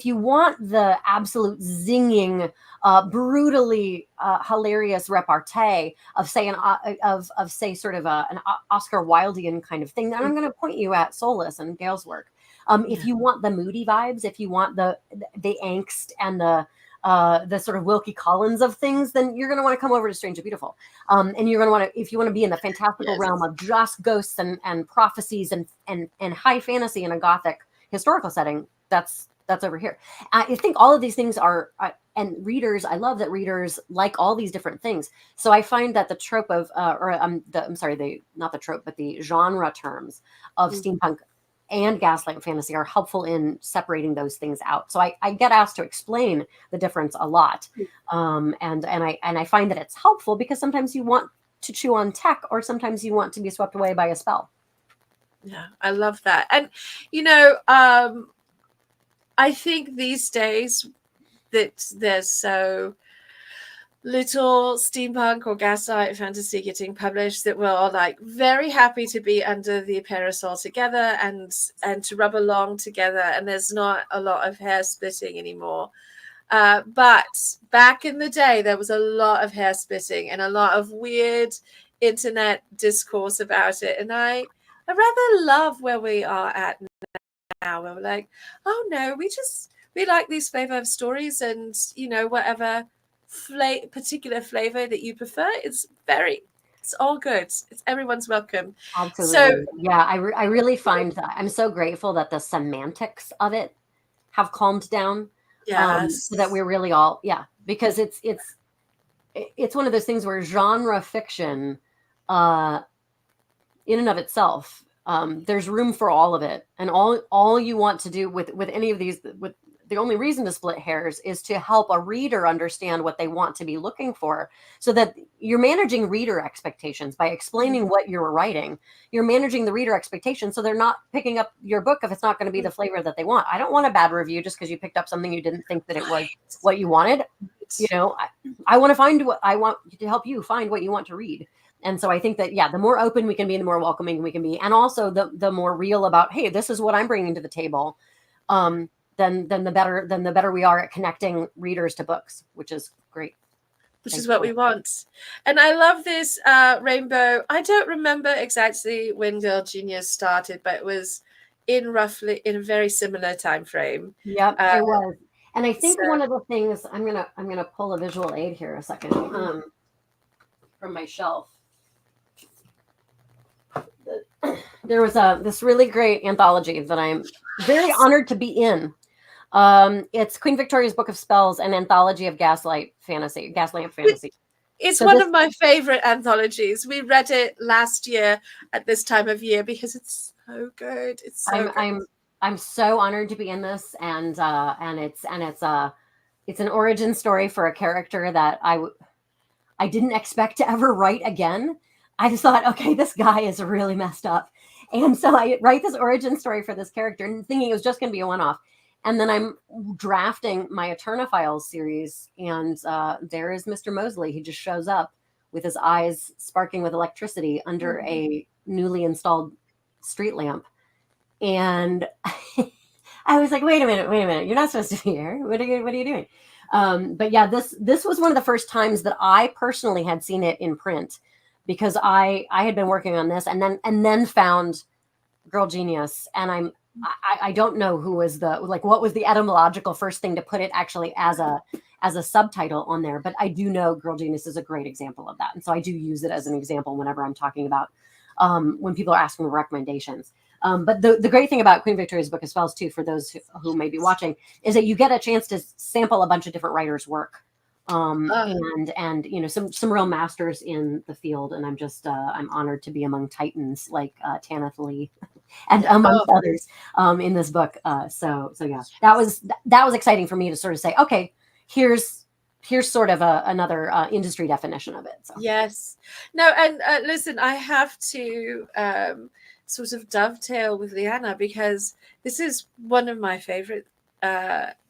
S2: you want the absolute zinging, brutally hilarious repartee of say sort of an Oscar Wildean kind of thing, then I'm going to point you at Soulless and Gail's work. If you want the moody vibes, if you want the angst and the sort of Wilkie Collins of things, then you're going to want to come over to Strange and Beautiful. And you're going to want to, if you want to be in the fantastical realm of just ghosts and prophecies and high fantasy in a Gothic historical setting, that's over here. I think all of these things are, and readers, I love that readers like all these different things. So I find that the trope of, not the trope, but the genre terms of steampunk and Gaslamp Fantasy are helpful in separating those things out. So I get asked to explain the difference a lot. And I find that it's helpful because sometimes you want to chew on tech or sometimes you want to be swept away by a spell.
S1: Yeah, I love that. And, I think these days that there's so little steampunk or gaslight fantasy getting published that we're all like very happy to be under the parasol together and to rub along together, and there's not a lot of hair splitting anymore. But back in the day there was a lot of hair splitting and a lot of weird internet discourse about it, and I rather love where we are at now, where we're like, oh no, we like these flavor of stories, and whatever particular flavor that you prefer, it's all good. It's everyone's welcome.
S2: Absolutely.
S1: So
S2: yeah, I really find that I'm so grateful that the semantics of it have calmed down.
S1: yes,
S2: So that we're really all, because it's one of those things where genre fiction in and of itself, there's room for all of it, and all you want to do with any of these, with the only reason to split hairs is to help a reader understand what they want to be looking for, so that you're managing reader expectations by explaining what you're writing. You're managing the reader expectations so they're not picking up your book if it's not going to be the flavor that they want. I don't want a bad review just because you picked up something you didn't think that it was what you wanted. I want to find what I want to help you find what you want to read. And so I think that, the more open we can be, the more welcoming we can be. And also the more real about, hey, this is what I'm bringing to the table. Then the better we are at connecting readers to books, which is great.
S1: Which is what we want. And I love this Rainbow. I don't remember exactly when Girl Genius started, but it was in a very similar time frame.
S2: Yep, it was. And I think one of the things, I'm gonna pull a visual aid here a second. from my shelf. There was this really great anthology that I'm very honored to be in. It's Queen Victoria's Book of Spells, an anthology of gaslamp fantasy.
S1: It's
S2: So
S1: one
S2: this,
S1: of my favorite anthologies. We read it last year at this time of year because it's so good. It's so good.
S2: I'm so honored to be in this, and it's an origin story for a character that I didn't expect to ever write again. I just thought, okay, this guy is really messed up. And so I write this origin story for this character and thinking it was just going to be a one-off. And then I'm drafting my Eterna Files series, and there is Mr. Mosley. He just shows up with his eyes sparking with electricity under a newly installed street lamp. And I was like, wait a minute. You're not supposed to be here. What are you doing? But yeah, this was one of the first times that I personally had seen it in print, because I had been working on this and then found Girl Genius, and I don't know who was what was the etymological first thing to put it actually as a subtitle on there, but I do know Girl Genius is a great example of that, and so I do use it as an example whenever I'm talking about when people are asking for recommendations. But the great thing about Queen Victoria's Book of Spells too, for those who may be watching, is that you get a chance to sample a bunch of different writers' work. And you know, some real masters in the field, and I'm just I'm honored to be among titans like Tanith Lee and amongst others in this book. So yeah, that was exciting for me to sort of say, okay, here's sort of another industry definition of it. So.
S1: Yes, no, and listen, I have to sort of dovetail with Leanna, because this is one of my favorite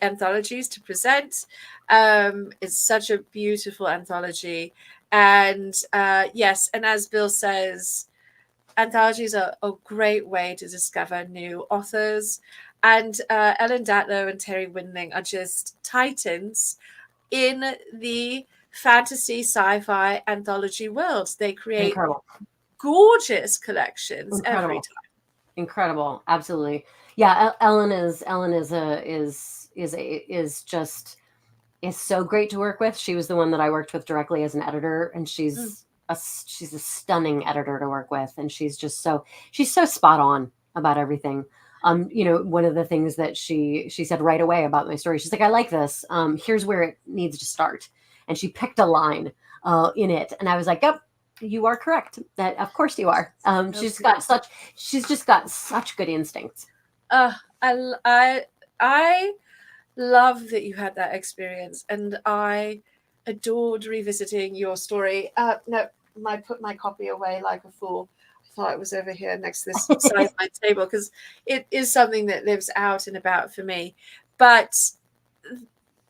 S1: anthologies to present. It's such a beautiful anthology, and yes, and as Bill says, anthologies are a great way to discover new authors, and Ellen Datlow and Terry Winling are just titans in the fantasy sci-fi anthology world. They create
S2: Incredible.
S1: Gorgeous collections every time.
S2: Incredible, absolutely. Yeah, Ellen is so great to work with. She was the one that I worked with directly as an editor, and she's a stunning editor to work with, and she's so spot on about everything. You know, one of the things that she said right away about my story, she's like, I like this. Here's where it needs to start, and she picked a line in it, and I was like, yep. You are correct. That of course you are. She's just got such good instincts.
S1: I love that you had that experience, and I adored revisiting your story. No, I put my copy away like a fool. I thought it was over here next to this side of my table, because it is something that lives out and about for me. But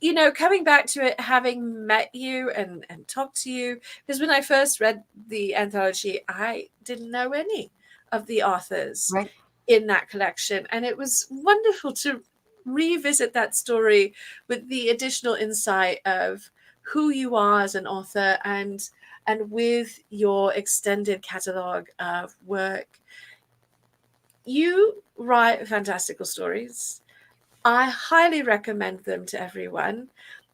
S1: you know, coming back to it, having met you and talked to you, because when I first read the anthology, I didn't know any of the authors in that collection. And it was wonderful to revisit that story with the additional insight of who you are as an author, and with your extended catalogue of work. You write fantastical stories. I highly recommend them to everyone.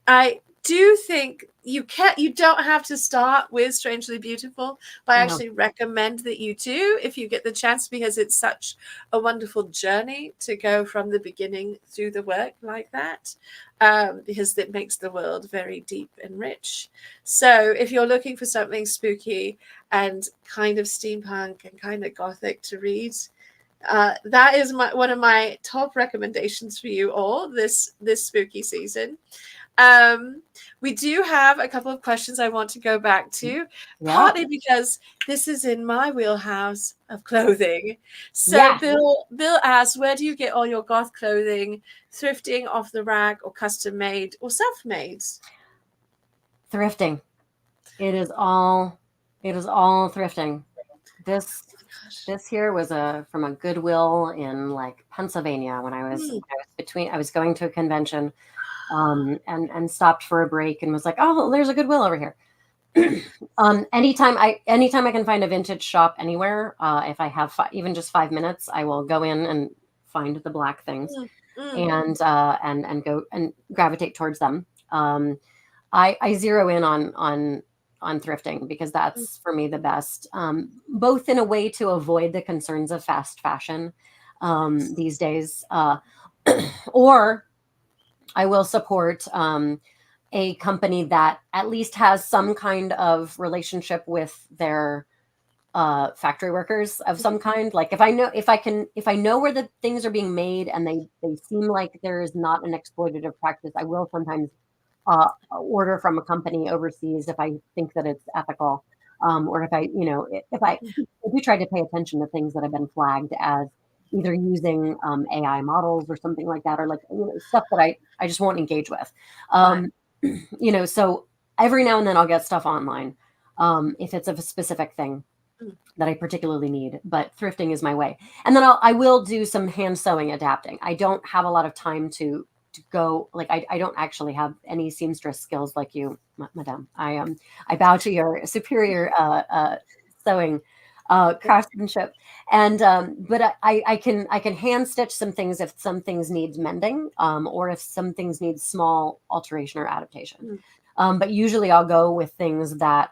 S1: I do think you don't have to start with Strangely Beautiful, but I actually recommend that you do if you get the chance, because it's such a wonderful journey to go from the beginning through the work like that, because it makes the world very deep and rich. So if you're looking for something spooky and kind of steampunk and kind of gothic to read, that is one of my top recommendations for you all this spooky season. We do have a couple of questions I want to go back to, partly because this is in my wheelhouse of clothing. So Bill asks, where do you get all your goth clothing? Thrifting, off the rack, or custom made, or self-made?
S2: Thrifting. It is all thrifting. This here was from a Goodwill in like Pennsylvania when I was going to a convention, and stopped for a break and was like, oh, there's a Goodwill over here. Anytime I can find a vintage shop anywhere, if I have even just 5 minutes, I will go in and find the black things and go and gravitate towards them. I zero in on thrifting, because that's for me the best, both in a way to avoid the concerns of fast fashion these days, or I will support a company that at least has some kind of relationship with their factory workers of some kind. Like if I know where the things are being made and they seem like there is not an exploitative practice, I will sometimes order from a company overseas if I think that it's ethical, or if I do try to pay attention to things that have been flagged as either using AI models or something like that, or like stuff that I just won't engage with. So every now and then I'll get stuff online if it's of a specific thing that I particularly need, but thrifting is my way. And then I will do some hand sewing adapting. I don't have a lot of time to go, like I don't actually have any seamstress skills like you, madame. I bow to your superior sewing craftsmanship, and but I can hand stitch some things if some things need mending, or if some things need small alteration or adaptation. But usually I'll go with things that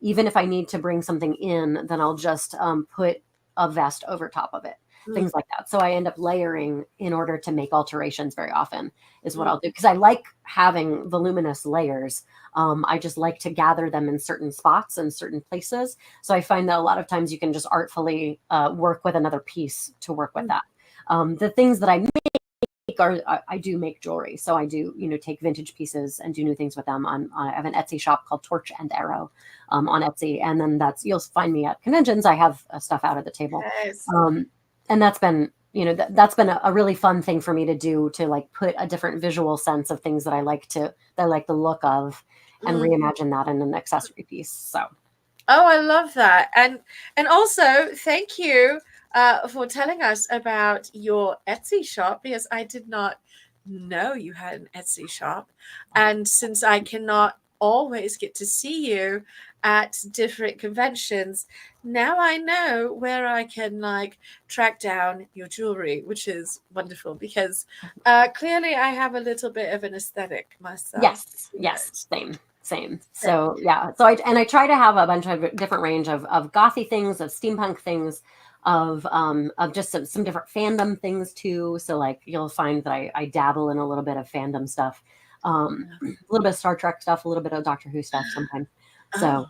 S2: even if I need to bring something in, then I'll just put a vest over top of it, things like that. So I end up layering in order to make alterations very often is what I'll do. Because I like having voluminous layers. I just like to gather them in certain spots and certain places. So I find that a lot of times you can just artfully work with another piece to work with that. The things that I make I do make jewelry. So I do, take vintage pieces and do new things with them. I have an Etsy shop called Torch and Arrow on Etsy. And then you'll find me at conventions. I have stuff out at the table.
S1: Yes.
S2: And that's been, that's been a really fun thing for me to do, to like put a different visual sense of things that I like the look of, and reimagine that in an accessory piece. So.
S1: Oh, I love that. And also thank you for telling us about your Etsy shop, because I did not know you had an Etsy shop. And since I cannot always get to see you at different conventions, now I know where I can track down your jewelry, which is wonderful, because clearly I have a little bit of an aesthetic myself.
S2: Yes, same. So yeah, so I try to have a bunch of different range of gothy things, of steampunk things, of just some different fandom things too. So like you'll find that I dabble in a little bit of fandom stuff, a little bit of Star Trek stuff, a little bit of Doctor Who stuff sometimes. So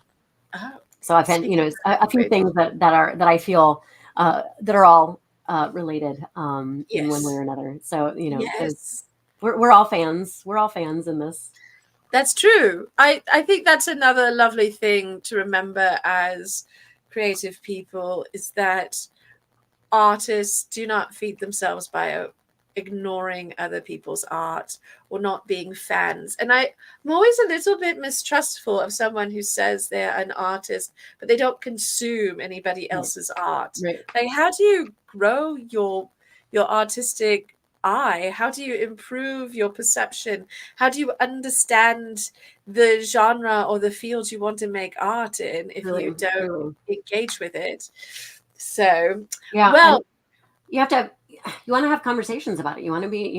S2: so I've had a few things that I feel that are all related in one way or another. So we're all fans. We're all fans in this.
S1: That's true. I think that's another lovely thing to remember as creative people, is that artists do not feed themselves by ignoring other people's art or not being fans. And I'm always a little bit mistrustful of someone who says they're an artist, but they don't consume anybody else's art.
S2: Right.
S1: Like, how do you grow your artistic eye? How do you improve your perception? How do you understand the genre or the field you want to make art in if you don't engage with it? So well,
S2: you want to have conversations about it. You want to be,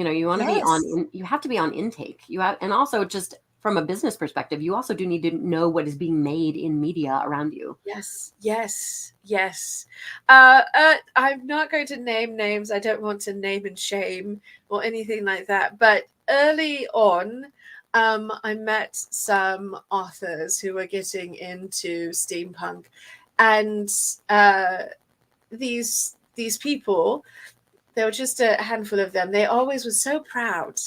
S2: you have to be on intake. And also just from a business perspective, you also do need to know what is being made in media around you.
S1: Yes. I'm not going to name names. I don't want to name and shame or anything like that. But early on, I met some authors who were getting into steampunk, and these people, there were just a handful of them. They always were so proud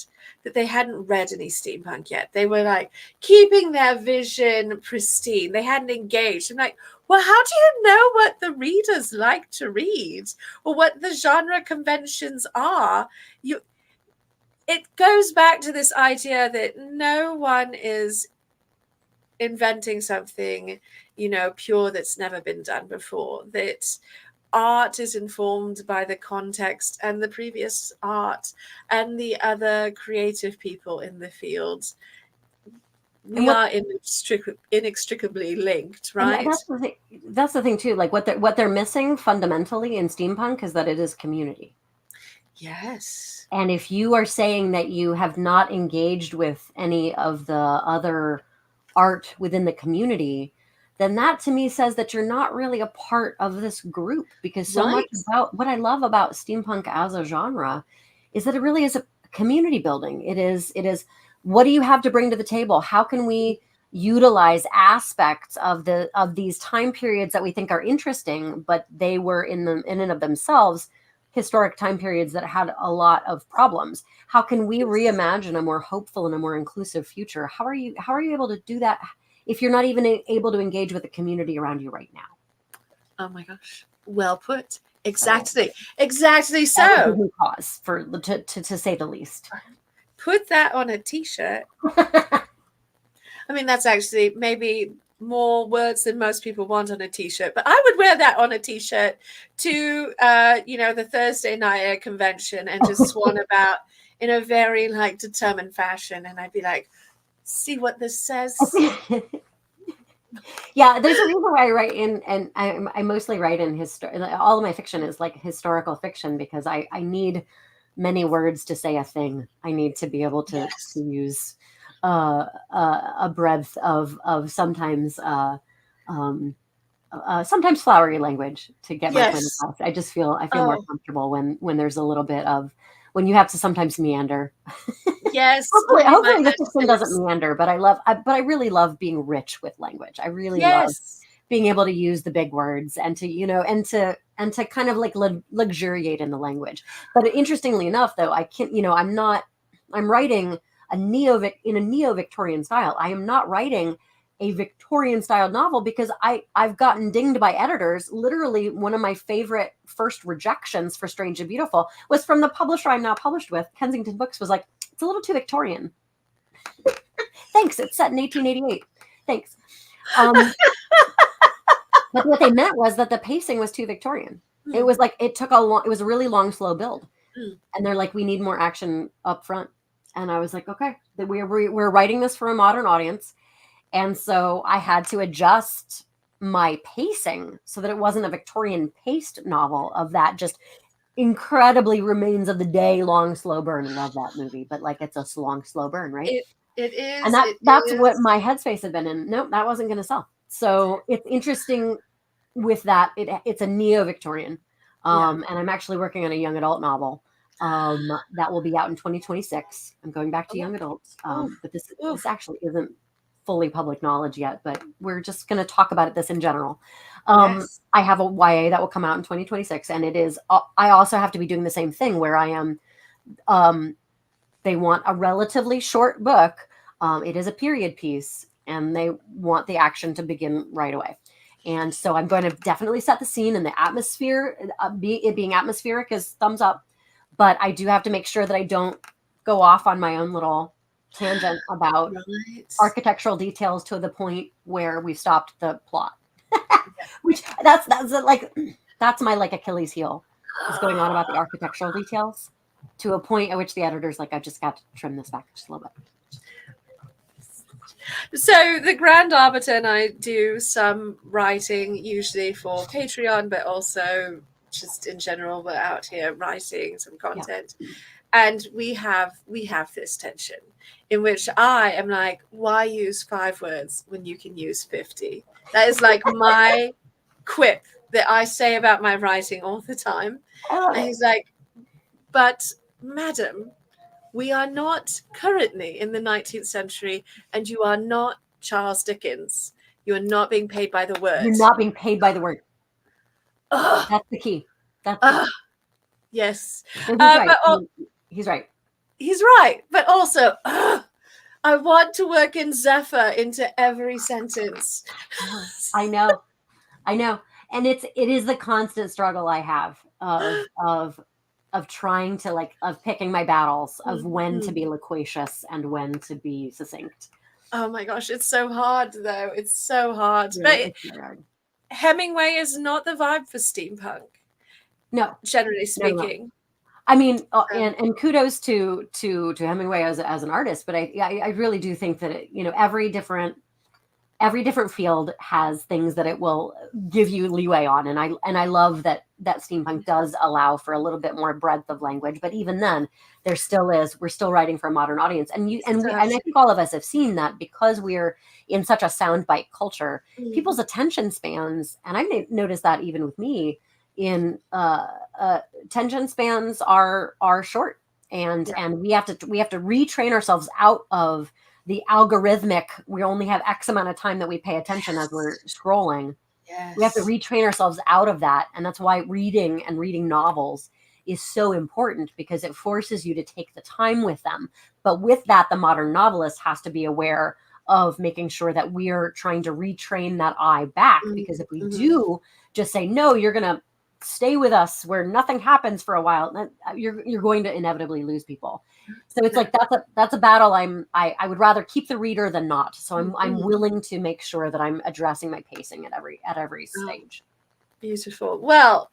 S1: that they hadn't read any steampunk yet. They were like keeping their vision pristine. They hadn't engaged. I'm like, well, how do you know what the readers like to read or what the genre conventions are? It goes back to this idea that no one is inventing something, pure that's never been done before. That art is informed by the context and the previous art and the other creative people in the field. We are inextricably linked, right?
S2: That's the thing too. Like what they're missing fundamentally in steampunk is that it is community.
S1: Yes.
S2: And if you are saying that you have not engaged with any of the other art within the community, then that to me says that you're not really a part of this group, because so much
S1: Right.
S2: about what I love about steampunk as a genre is that it really is a community building. It is what do you have to bring to the table? How can we utilize aspects of these time periods that we think are interesting, but they were in and of themselves historic time periods that had a lot of problems? How can we reimagine a more hopeful and a more inclusive future? How are you able to do that if you're not even able to engage with the community around you right now?
S1: Oh my gosh. Well put. Exactly. Exactly
S2: That would
S1: so.
S2: give me pause, to say the least.
S1: Put that on a t-shirt. I mean, that's actually maybe more words than most people want on a t-shirt, but I would wear that on a t-shirt to the Thursday night convention and just swan about in a very like determined fashion, and I'd be like, see what this says.
S2: Yeah, there's a reason why I write in, and I mostly write in all of my fiction is like historical fiction, because I need many words to say a thing. I need to be able to
S1: Yes.
S2: use a breadth of sometimes flowery language to get my point
S1: Yes.
S2: across. I feel more
S1: Oh,
S2: comfortable when there's a little bit of, when you have to sometimes meander.
S1: yes.
S2: Hopefully the
S1: Notice
S2: fiction doesn't
S1: is
S2: meander, but I really love being rich with language. I really love
S1: yes.
S2: being able to use the big words and to, and to kind of like luxuriate in the language. But interestingly enough, though, I can't, I'm writing in a neo-Victorian style. I am not writing a Victorian style novel because I've gotten dinged by editors. Literally, one of my favorite first rejections for Strange and Beautiful was from the publisher I'm now published with. Kensington Books was like, it's a little too Victorian. Thanks. It's set in 1888. Thanks. But what they meant was that the pacing was too Victorian. It was like it was a really long, slow build. And they're like, we need more action up front. And I was like, okay, we're writing this for a modern audience. And so I had to adjust my pacing so that it wasn't a Victorian paced novel of that just incredibly remains of the day long slow burn. I love that movie, but like it's a long slow burn, right?
S1: It is.
S2: And
S1: It
S2: that's what
S1: is.
S2: my headspace had been in. Nope, that wasn't going to sell. So it's interesting with that. It's a neo-Victorian,
S1: Yeah.
S2: and I'm actually working on a young adult novel that will be out in 2026. I'm going back to young adults,
S1: Oof,
S2: but this
S1: oof.
S2: actually isn't fully public knowledge yet. But we're just going to talk about this in general.
S1: Yes.
S2: I have a YA that will come out in 2026, and it is. I also have to be doing the same thing where I am. They want a relatively short book. It is a period piece, and they want the action to begin right away. And so I'm going to definitely set the scene and the atmosphere. It being atmospheric is thumbs up, but I do have to make sure that I don't go off on my own little tangent about
S1: Right.
S2: architectural details to the point where we've stopped the plot. Which that's my like Achilles heel, is going on about the architectural details to a point at which the editor's like, I've just got to trim this back just a little bit.
S1: So the Grand Arbiter and I do some writing usually for Patreon, but also just in general, we're out here writing some content.
S2: Yeah.
S1: And we have this tension in which I am like, why use 5 words when you can use 50? That is like my quip that I say about my writing all the time.
S2: I love
S1: And
S2: it.
S1: he's like, but madam, we are not currently in the 19th century, and you are not Charles Dickens. You are not being paid by the word.
S2: You're not being paid by the word.
S1: Ugh,
S2: That's the key. That's the key.
S1: yes.
S2: And he's right.
S1: But
S2: He's right.
S1: he's right. But also, I want to work in Zephyr into every sentence.
S2: I know. And it is the constant struggle I have of trying to of picking my battles of when to be loquacious and when to be succinct.
S1: Oh my gosh, it's so hard though. It's so hard.
S2: Yeah,
S1: But
S2: it's very hard.
S1: Hemingway is not the vibe for steampunk.
S2: No,
S1: Generally speaking.
S2: No. I mean, and kudos to Hemingway as an artist, but I really do think that every different field has things that it will give you leeway on, and I love that that steampunk does allow for a little bit more breadth of language, but even then, there still is. We're still writing for a modern audience, and I think all of us have seen that because we're in such a soundbite culture. People's attention spans, and I've noticed that even with me, in attention spans are short, and we have to retrain ourselves out of the algorithmic. We only have X amount of time that we pay attention as we're scrolling. We have to retrain ourselves out of that. And that's why reading novels is so important, because it forces you to take the time with them. But with that, the modern novelist has to be aware of making sure that we're trying to retrain that eye back. Because if we do just say, no, you're going to stay with us where nothing happens for a while, you're going to inevitably lose people. So it's like that's a battle I would rather keep the reader than not. So I'm willing to make sure that I'm addressing my pacing at every stage.
S1: Beautiful. Well,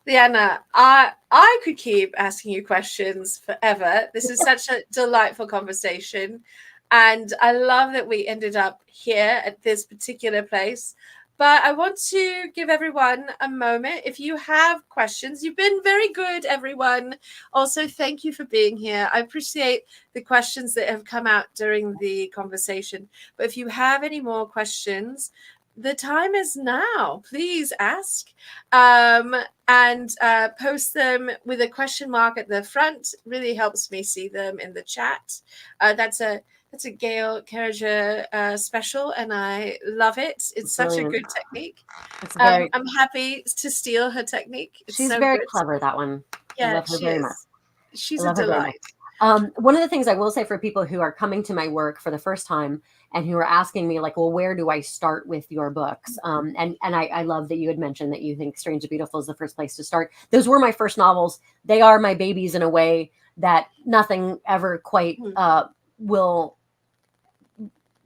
S1: Leanna, I could keep asking you questions forever. This is such a delightful conversation, and I love that we ended up here at this particular place. But I want to give everyone a moment. If you have questions, you've been very good, everyone. Also, thank you for being here. I appreciate the questions that have come out during the conversation. But if you have any more questions, the time is now. Please ask, and post them with a question mark at the front. Really helps me see them in the chat. That's a Gail Carriger special, and I love it. It's such a good technique. I'm happy to steal her technique.
S2: She's so very clever, that one.
S1: Yeah,
S2: I love her very much.
S1: She's a delight.
S2: One of the things I will say for people who are coming to my work for the first time and who are asking me, like, well, where do I start with your books? And I love that you had mentioned that you think Strange and Beautiful is the first place to start. Those were my first novels. They are my babies in a way that nothing ever quite will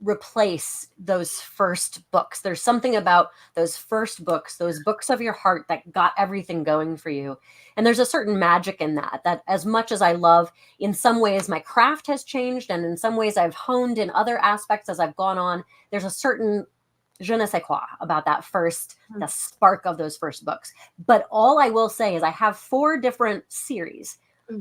S2: replace those first books. There's something about those first books, those books of your heart, that got everything going for you. And there's a certain magic in that as much as I love, in some ways my craft has changed, and in some ways I've honed in other aspects as I've gone on. There's a certain je ne sais quoi about that first, the spark of those first books. But all I will say is I have 4 different series.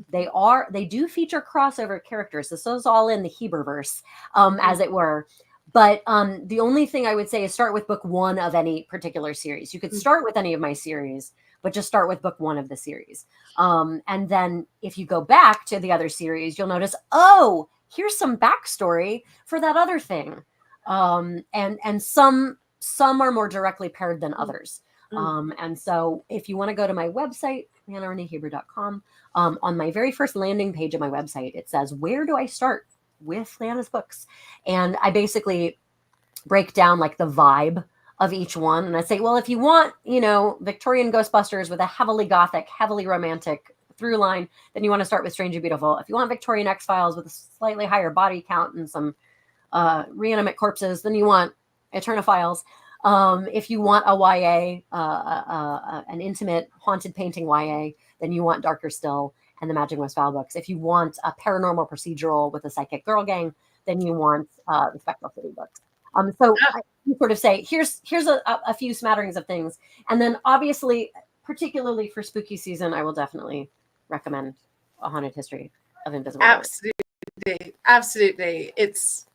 S2: They do feature crossover characters. This is all in the Hieberverse, as it were. But the only thing I would say is start with book 1 of any particular series. You could start with any of my series, but just start with book 1 of the series. And then if you go back to the other series, you'll notice, oh, here's some backstory for that other thing. And some are more directly paired than others. And so if you want to go to my website, leannarenehieber.com, on my very first landing page of my website, it says, where do I start with Leanna's books? And I basically break down like the vibe of each one. And I say, well, if you want, Victorian Ghostbusters with a heavily gothic, heavily romantic through line, then you want to start with Strange and Beautiful. If you want Victorian X-Files with a slightly higher body count and some reanimate corpses, then you want Eternophiles. If you want a YA, an intimate haunted painting YA, then you want Darker Still and the Magic West Fowl books. If you want a paranormal procedural with a psychic girl gang, then you want the Spectral City books. So I sort of say, here's a few smatterings of things. And then obviously, particularly for spooky season, I will definitely recommend A Haunted History of Invisible
S1: Absolutely. Absolutely. It's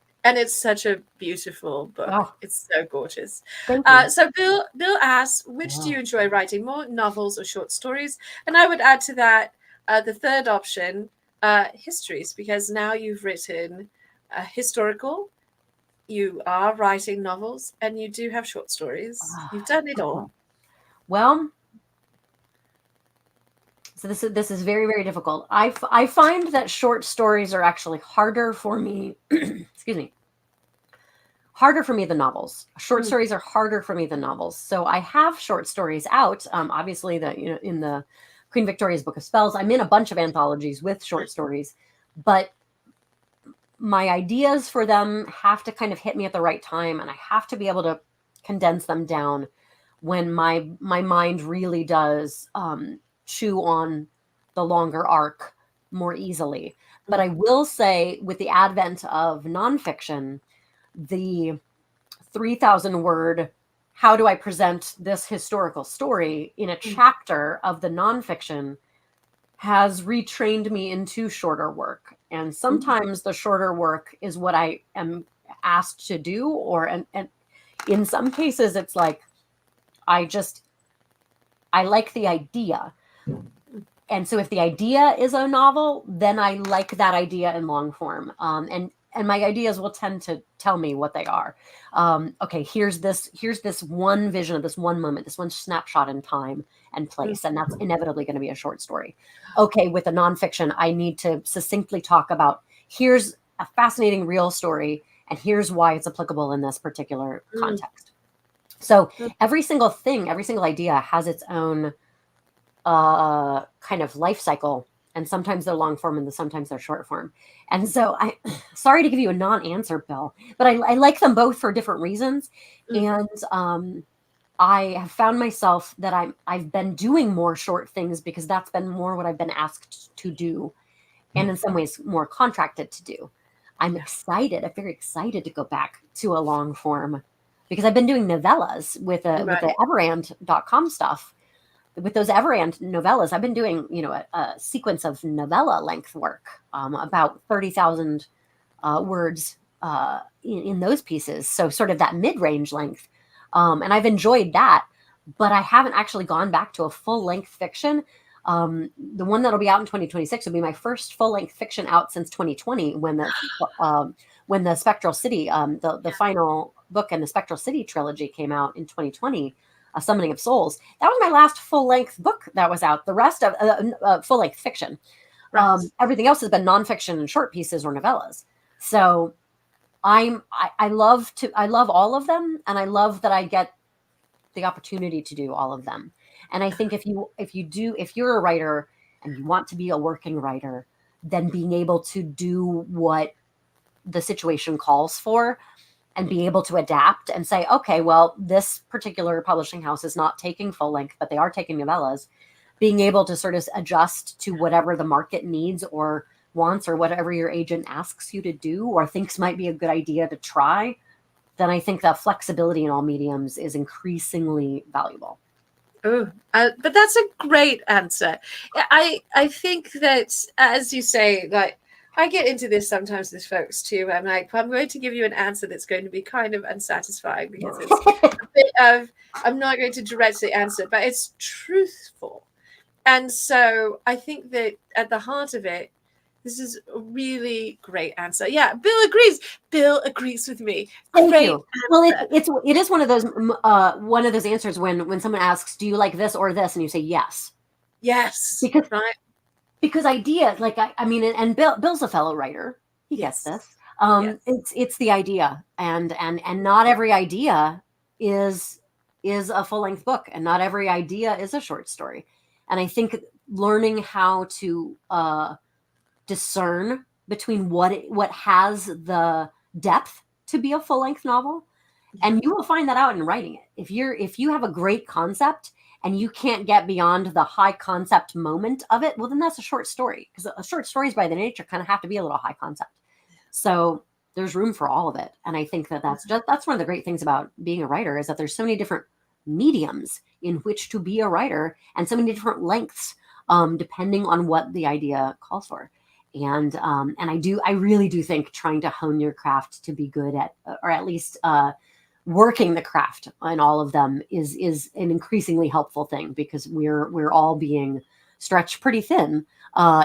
S1: such a beautiful book. Oh. It's so gorgeous. So Bill asks, which do you enjoy writing more, novels or short stories? And I would add to that the third option, histories, because now you've written historical, you are writing novels, and you do have short stories. You've done it all.
S2: Well, so this is very, very difficult. I find that short stories are actually harder for me. Excuse me. Harder for me than novels. Short stories are harder for me than novels. So I have short stories out. Obviously, in the Queen Victoria's Book of Spells, I'm in a bunch of anthologies with short stories, but my ideas for them have to kind of hit me at the right time, and I have to be able to condense them down when my mind really does chew on the longer arc more easily. But I will say, with the advent of nonfiction, the 3,000 word how do I present this historical story in a chapter of the nonfiction has retrained me into shorter work. And sometimes the shorter work is what I am asked to do, and in some cases it's like I like the idea. And so if the idea is a novel, then I like that idea in long form. And my ideas will tend to tell me what they are. Okay, here's this one vision of this one moment, this one snapshot in time and place, and that's inevitably going to be a short story. Okay, with a nonfiction, I need to succinctly talk about, here's a fascinating real story, and here's why it's applicable in this particular context. So every single thing, every single idea has its own kind of life cycle, and sometimes they're long form and sometimes they're short form. And so sorry to give you a non-answer, Bill, but I like them both for different reasons. And I have found myself that I've been doing more short things because that's been more what I've been asked to do, and in some ways more contracted to do. I'm very excited to go back to a long form because I've been doing novellas with the Everand.com stuff. With those Everand novellas, I've been doing, a sequence of novella length work, about 30,000 words in those pieces. So sort of that mid-range length. And I've enjoyed that, but I haven't actually gone back to a full-length fiction. The one that'll be out in 2026 will be my first full-length fiction out since 2020, when the Spectral City, the final book in the Spectral City trilogy came out in 2020. A Summoning of Souls. That was my last full-length book that was out. The rest of full-length fiction. Right. Everything else has been nonfiction and short pieces or novellas. So I love all of them, and I love that I get the opportunity to do all of them. And I think if you're a writer and you want to be a working writer, then being able to do what the situation calls for and be able to adapt and say, okay, well, this particular publishing house is not taking full length, but they are taking novellas. Being able to sort of adjust to whatever the market needs or wants, or whatever your agent asks you to do or thinks might be a good idea to try, then I think that flexibility in all mediums is increasingly valuable.
S1: Oh, but that's a great answer. I think that, as you say, like, I get into this sometimes with folks too. I'm like, well, I'm going to give you an answer that's going to be kind of unsatisfying because it's a bit of, I'm not going to directly answer, but it's truthful. And so I think that at the heart of it, this is a really great answer. Yeah, Bill agrees. Bill agrees with me.
S2: Thank you. Well, it is one of those answers when someone asks, do you like this or this? And you say yes.
S1: Yes.
S2: Because ideas, like I mean, and Bill's a fellow writer. He gets this. It's the idea, and not every idea is a full length book, and not every idea is a short story. And I think learning how to discern between what has the depth to be a full length novel, and you will find that out in writing it. If you have a great concept and you can't get beyond the high concept moment of it, well, then that's a short story, because short stories by their nature kind of have to be a little high concept. So there's room for all of it. And I think that's one of the great things about being a writer, is that there's so many different mediums in which to be a writer, and so many different lengths, depending on what the idea calls for. And I really do think trying to hone your craft to be good at, or at least working the craft in all of them is an increasingly helpful thing, because we're all being stretched pretty thin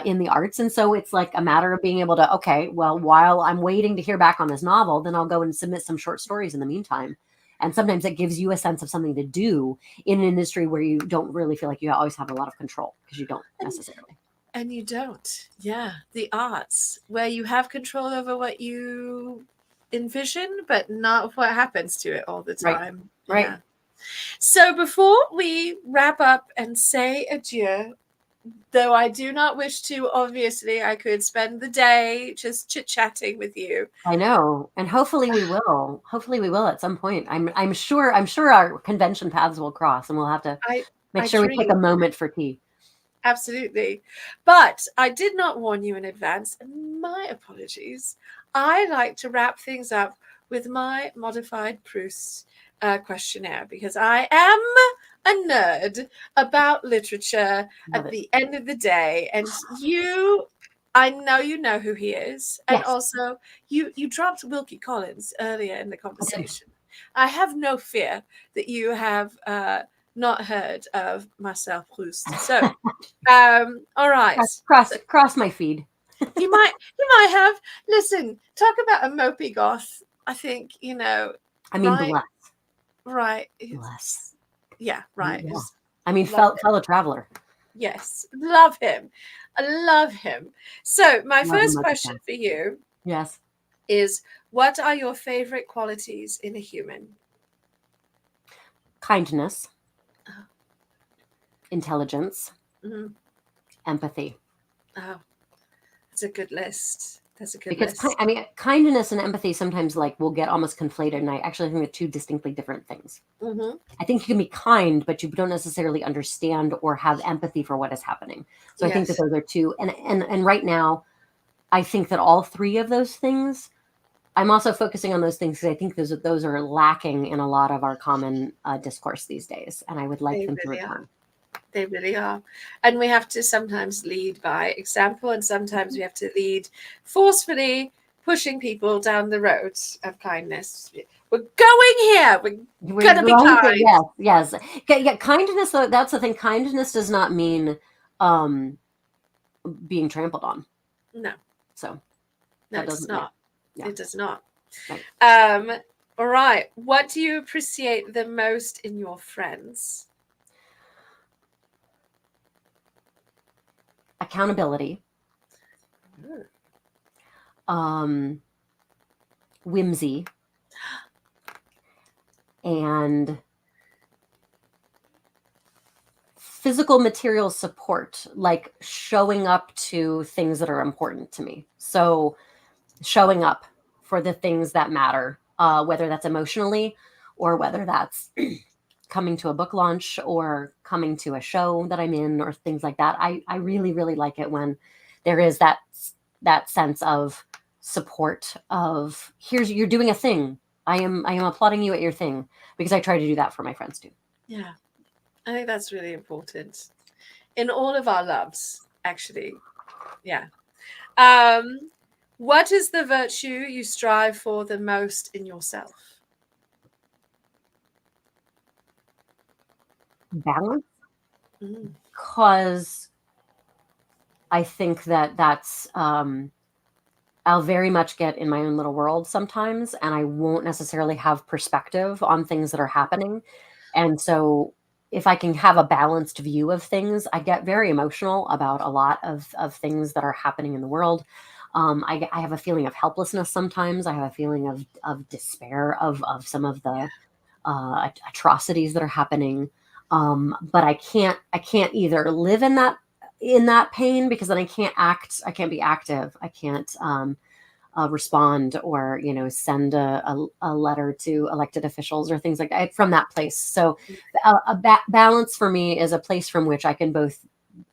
S2: in the arts. And so it's like a matter of being able to, okay, well, while I'm waiting to hear back on this novel, then I'll go and submit some short stories in the meantime. And sometimes it gives you a sense of something to do in an industry where you don't really feel like you always have a lot of control, because you don't necessarily.
S1: And you don't. Yeah. The arts, where you have control over what you envision, but not what happens to it all the time.
S2: Right.
S1: Yeah. So before we wrap up and say adieu, though I do not wish to, obviously, I could spend the day just chit-chatting with you.
S2: I know. And hopefully we will. Hopefully we will at some point. I'm sure our convention paths will cross, and we'll have to make sure we take a moment for tea.
S1: Absolutely. But I did not warn you in advance, and my apologies. I like to wrap things up with my modified Proust questionnaire, because I am a nerd about literature
S2: Love
S1: at
S2: it.
S1: the end of the day. And you, I know you know who he is. And
S2: Yes.
S1: also, you dropped Wilkie Collins earlier in the
S2: Okay.
S1: conversation. I have no fear that you have not heard of Marcel Proust. So, all right.
S2: Cross my feed.
S1: You might have. Listen, talk about a mopey goth. I think,
S2: I mean,
S1: right,
S2: bless.
S1: right.
S2: Bless.
S1: Yeah, right.
S2: Yeah. I mean,
S1: Love
S2: fellow traveler.
S1: Yes, love him. I love him. So, my
S2: Love him
S1: first
S2: like a
S1: question
S2: fan.
S1: for you
S2: Yes.
S1: is, what are your favorite qualities in a human?
S2: Kindness,
S1: Oh,
S2: intelligence,
S1: mhm.
S2: empathy.
S1: Oh, that's a good list. That's a good
S2: Because
S1: list.
S2: I mean, kindness and empathy sometimes like will get almost conflated, and I actually think they're two distinctly different things.
S1: Mm-hmm.
S2: I think you can be kind, but you don't necessarily understand or have empathy for what is happening. So I think that
S1: Yes,
S2: those are two. And right now, I think that all three of those things. I'm also focusing on those things because I think those are lacking in a lot of our common discourse these days, and I would like
S1: they
S2: them to
S1: really are.
S2: return.
S1: They really are. And we have to sometimes lead by example, and sometimes we have to lead forcefully, pushing people down the road of kindness. We're going here. We're
S2: We're
S1: going to be
S2: going to,
S1: kind.
S2: yes. Okay, yeah, kindness, though, that's the thing. Kindness does not mean being trampled on.
S1: No,
S2: So
S1: no,
S2: that
S1: it does
S2: doesn't,
S1: not.
S2: yeah.
S1: It does not.
S2: Right.
S1: All right. What do you appreciate the most in your friends?
S2: Accountability, whimsy, and physical material support, like showing up to things that are important to me. So showing up for the things that matter, whether that's emotionally or whether that's coming to a book launch or coming to a show that I'm in or things like that. I really, really like it when there is that sense of support of you're doing a thing. I am applauding you at your thing, because I try to do that for my friends too.
S1: Yeah, I think that's really important in all of our loves, actually. Yeah. What is the virtue you strive for the most in yourself?
S2: Balance,
S1: Mm.
S2: because I think that's I'll very much get in my own little world sometimes, and I won't necessarily have perspective on things that are happening. And so, if I can have a balanced view of things, I get very emotional about a lot of things that are happening in the world. I have a feeling of helplessness sometimes. I have a feeling of despair of some of the atrocities that are happening. But I can't either live in that pain, because then I can't be active. I can't respond or send a letter to elected officials or things like that from that place. So balance for me is a place from which I can both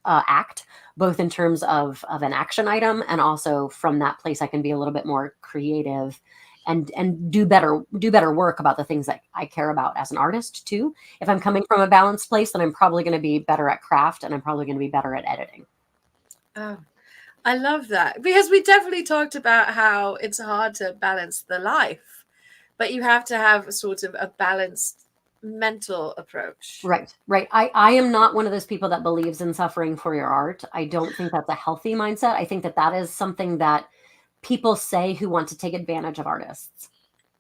S2: act, both in terms of an action item, and also from that place I can be a little bit more creative and do better work about the things that I care about as an artist too. If I'm coming from a balanced place, then I'm probably going to be better at craft, and I'm probably going to be better at editing.
S1: Oh, I love that, because we definitely talked about how it's hard to balance the life, but you have to have a sort of a balanced mental approach.
S2: Right. I am not one of those people that believes in suffering for your art. I don't think that's a healthy mindset. I think that is something that people say who want to take advantage of artists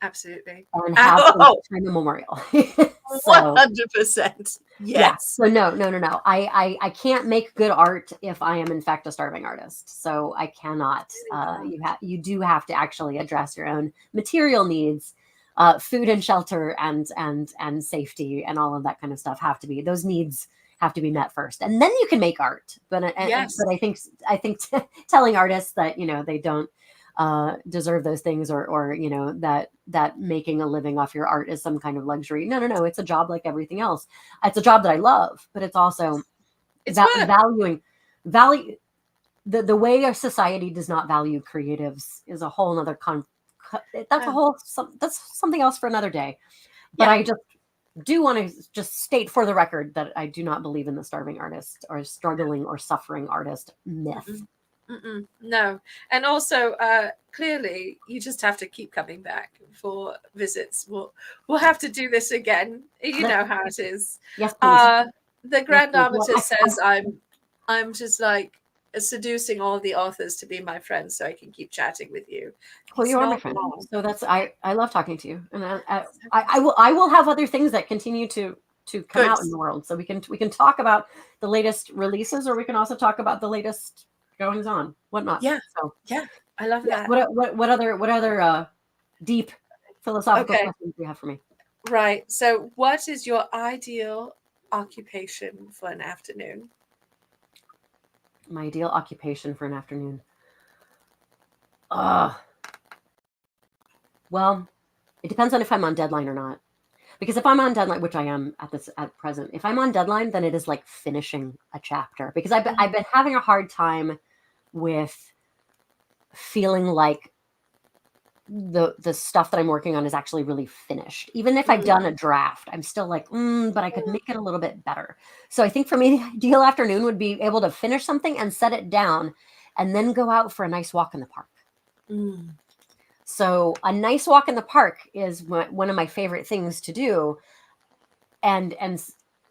S1: Absolutely.
S2: and have since
S1: Oh,
S2: time immemorial. So
S1: 100%.
S2: yeah.
S1: Yes.
S2: So no. I can't make good art if I am in fact a starving artist. So I cannot. You do have to actually address your own material needs. Food and shelter and safety and all of that kind of stuff those needs have to be met first, and then you can make art. But
S1: Yes.
S2: I think telling artists that they don't deserve those things, or that making a living off your art is some kind of luxury. No, it's a job like everything else. It's a job that I love, but it's also
S1: It's work.
S2: value the way our society does not value creatives is a whole nother that's that's something else for another day. But
S1: Yeah.
S2: I just do want to just state for the record that I do not believe in the starving artist or struggling or suffering artist myth.
S1: No. And also, clearly, you just have to keep coming back for visits. We'll have to do this again. You know how it is.
S2: Yes, please.
S1: The Grand Armitage says I'm just like seducing all the authors to be my friends so I can keep chatting with you.
S2: Well, you are my friend. So that's I love talking to you, and I will have other things that continue to come out in the world. So we can talk about the latest releases, or we can also talk about the latest goings on, whatnot.
S1: Yeah.
S2: So
S1: yeah, I love that.
S2: What other deep philosophical questions do you have for me?
S1: Right. So, what is your ideal occupation for an afternoon?
S2: My ideal occupation for an afternoon. Well, it depends on if I'm on deadline or not. Because if I'm on deadline, which I am at present, if I'm on deadline, then it is like finishing a chapter. Because I've been having a hard time with feeling like the stuff that I'm working on is actually really finished. Even if I've done a draft, I'm still like, but I could make it a little bit better. So I think for me, the ideal afternoon would be able to finish something and set it down, and then go out for a nice walk in the park. So a nice walk in the park is one of my favorite things to do. And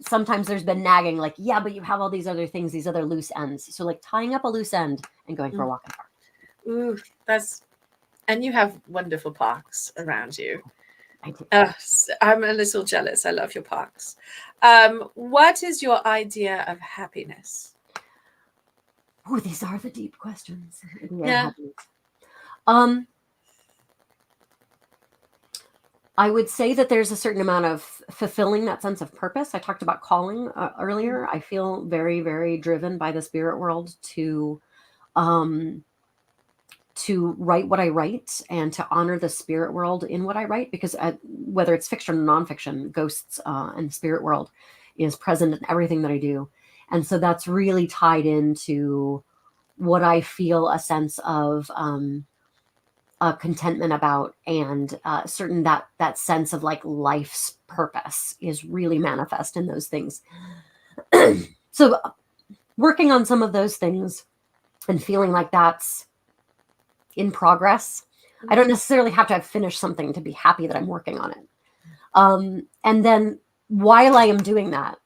S2: sometimes there's been nagging like, yeah, but you have all these other things, these other loose ends. So like tying up a loose end and going for a walk in the park.
S1: And you have wonderful parks around you.
S2: I do.
S1: I'm a little jealous. I love your parks. What is your idea of happiness?
S2: Oh, these are the deep questions.
S1: Yeah.
S2: I would say that there's a certain amount of fulfilling that sense of purpose. I talked about calling earlier. I feel very, very driven by the spirit world to write what I write and to honor the spirit world in what I write, because whether it's fiction or nonfiction, ghosts and the spirit world is present in everything that I do. And so that's really tied into what I feel a sense of contentment about, and certain that sense of like life's purpose is really manifest in those things. So working on some of those things and feeling like that's in progress. I don't necessarily have to have finished something to be happy that I'm working on it. And then while I am doing that,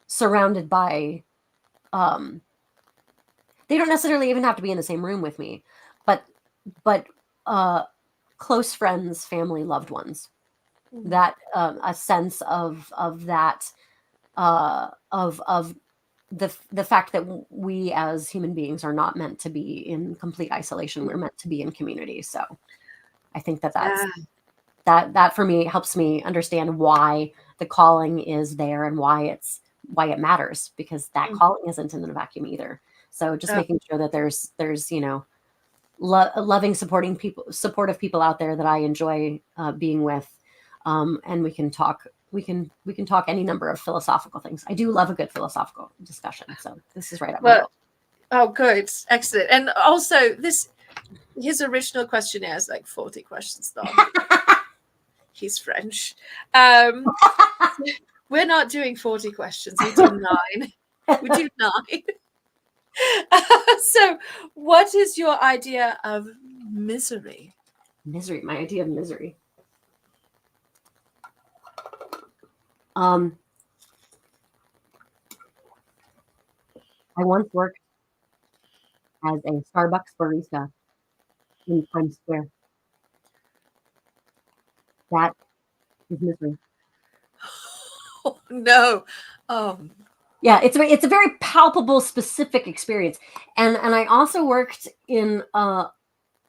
S2: surrounded by, they don't necessarily even have to be in the same room with me, but close friends, family, loved ones, that a sense of that, of the fact that we as human beings are not meant to be in complete isolation. We're meant to be in community. So I think that for me helps me understand why the calling is there and why it matters, because that calling isn't in a vacuum either. So just making sure that there's loving, supportive people out there that I enjoy being with, and we can talk any number of philosophical things. I do love a good philosophical discussion, so this is right up my alley.
S1: Oh, good, excellent. And also, his original questionnaire is like 40 questions long. He's French. We're not doing 40 questions. We do 9. We do 9. So, what is your idea of misery?
S2: Misery. My idea of misery. I once worked as a Starbucks barista in Times Square. That is misery.
S1: Oh, no.
S2: Yeah, it's a very palpable, specific experience. And I also worked in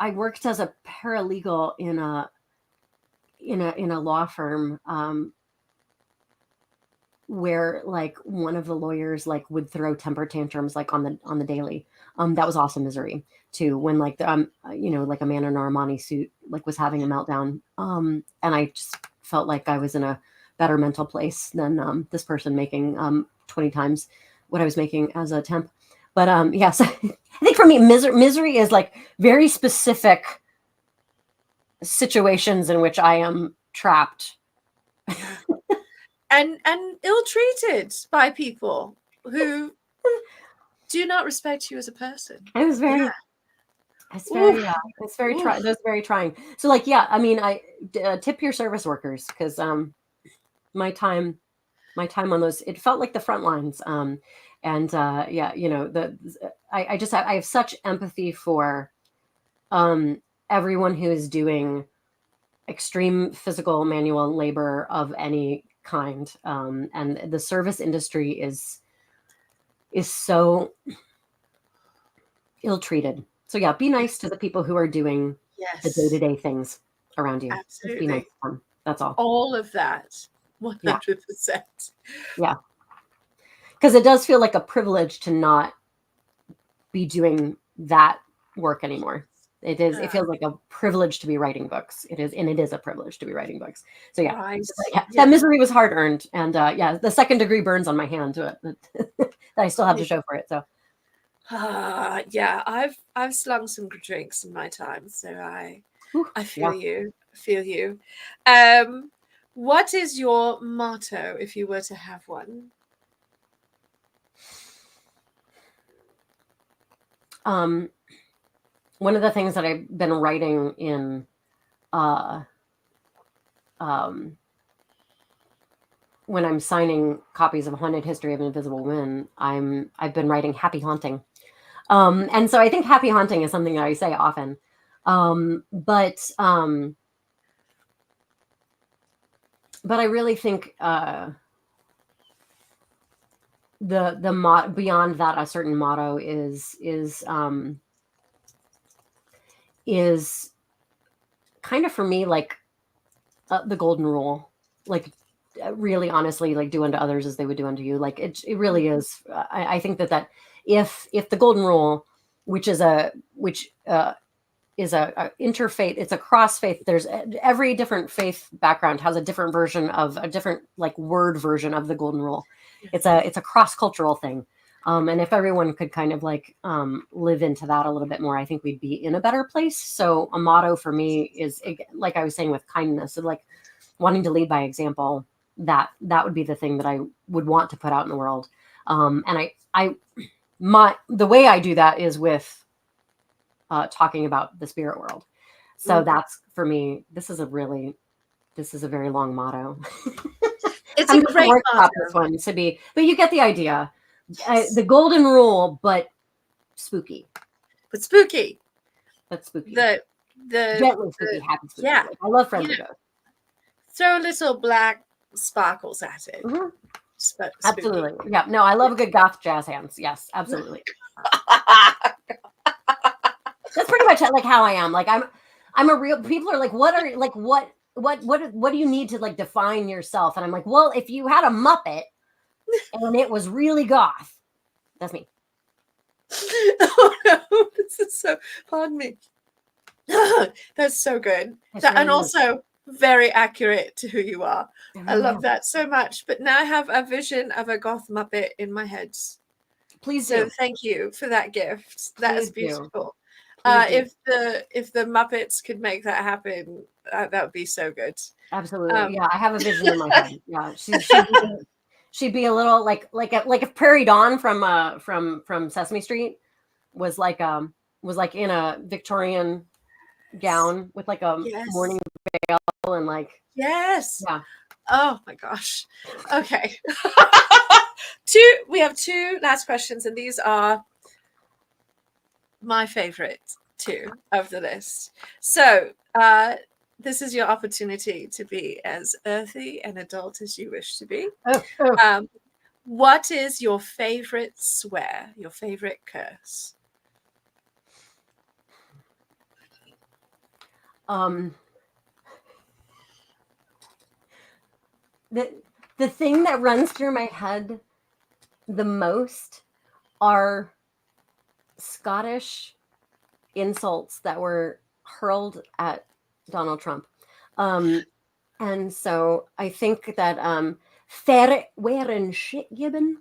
S2: I worked as a paralegal in a law firm where like one of the lawyers like would throw temper tantrums like on the daily. That was also misery too, when like the like a man in an Armani suit like was having a meltdown. And I just felt like I was in a better mental place than this person making 20 times what I was making as a temp. But yes, I think for me misery is like very specific situations in which I am trapped.
S1: and ill-treated by people who do not respect you as a person.
S2: It was very,
S1: Yeah.
S2: it's very,
S1: Oof.
S2: it's very
S1: Oof.
S2: trying. Those very trying. So like, yeah, I mean, I tip your service workers because my time on those, it felt like the front lines. And yeah, you know, I just I have such empathy for everyone who is doing extreme physical manual labor of any kind. And the service industry is so ill-treated. So yeah, be nice to the people who are doing the
S1: Yes.
S2: day-to-day things around you. Just be nice
S1: Absolutely.
S2: to them. That's all.
S1: All of that. 100%.
S2: Yeah. Because it does feel like a privilege to not be doing that work anymore. It is. It feels like a privilege to be writing books. It is, and it is a privilege to be writing books. So yeah,
S1: Right.
S2: yeah,
S1: Yeah.
S2: that misery was hard earned, and yeah, the second degree burns on my hand to it that I still have to show for it. So
S1: Yeah, I've slung some drinks in my time, so I feel
S2: yeah.
S1: you. What is your motto if you were to have one?
S2: One of the things that I've been writing in when I'm signing copies of Haunted History of Invisible Women, I've been writing Happy Haunting. And so I think happy haunting is something that I say often. But I really think the beyond that, a certain motto is kind of for me like the golden rule, like really honestly, like do unto others as they would do unto you. Like it really is. I think that if the golden rule, which is a interfaith, it's a cross faith. There's every different faith background has a different version of a different like word version of the golden rule. It's a cross cultural thing. And if everyone could kind of like live into that a little bit more, I think we'd be in a better place. So a motto for me is, like I was saying, with kindness, so like wanting to lead by example. That would be the thing that I would want to put out in the world. And the way I do that is with talking about the spirit world. So that's for me. This is a very long motto.
S1: It's a great motto.
S2: This one to be, but you get the idea. Yes. The golden rule, but spooky.
S1: But spooky.
S2: The gently spooky, happy spooky.
S1: Yeah,
S2: I love Friends of Ghosts.
S1: Throw little black sparkles at it.
S2: Mm-hmm. Absolutely. Yeah. No, I love a good goth jazz hands. Yes, absolutely. That's pretty much like how I am. Like I'm a real. People are like, what do you need to like define yourself? And I'm like, well, if you had a Muppet and it was really goth, that's me.
S1: Oh no, this is so. Pardon me. That's so good. And also very accurate to who you are. I love that so much. But now I have a vision of a goth Muppet in my head.
S2: Please do.
S1: So thank you for that gift. That is beautiful.
S2: If
S1: the Muppets could make that happen, that would be so good.
S2: Absolutely. Yeah, I have a vision in my head. Yeah, she'd be a little like if Prairie Dawn from Sesame Street was like in a Victorian gown with like a mourning veil and like yeah.
S1: Oh my gosh. Okay. We have two last questions, and these are my favorite two of the list. So this is your opportunity to be as earthy and adult as you wish to be. What is your favorite swear, your favorite curse?
S2: The thing that runs through my head the most are Scottish insults that were hurled at Donald Trump. And so I think that fair wearing shit gibbon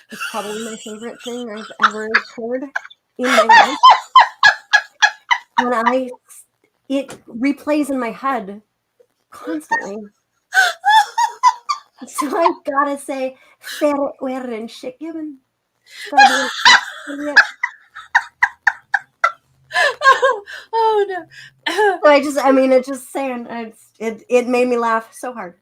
S2: is probably my favorite thing I've ever heard in my life. And it replays in my head constantly. So I've got to say, "Ferret werin shikimen."
S1: Oh no.
S2: So I mean, it's just saying, it made me laugh so hard.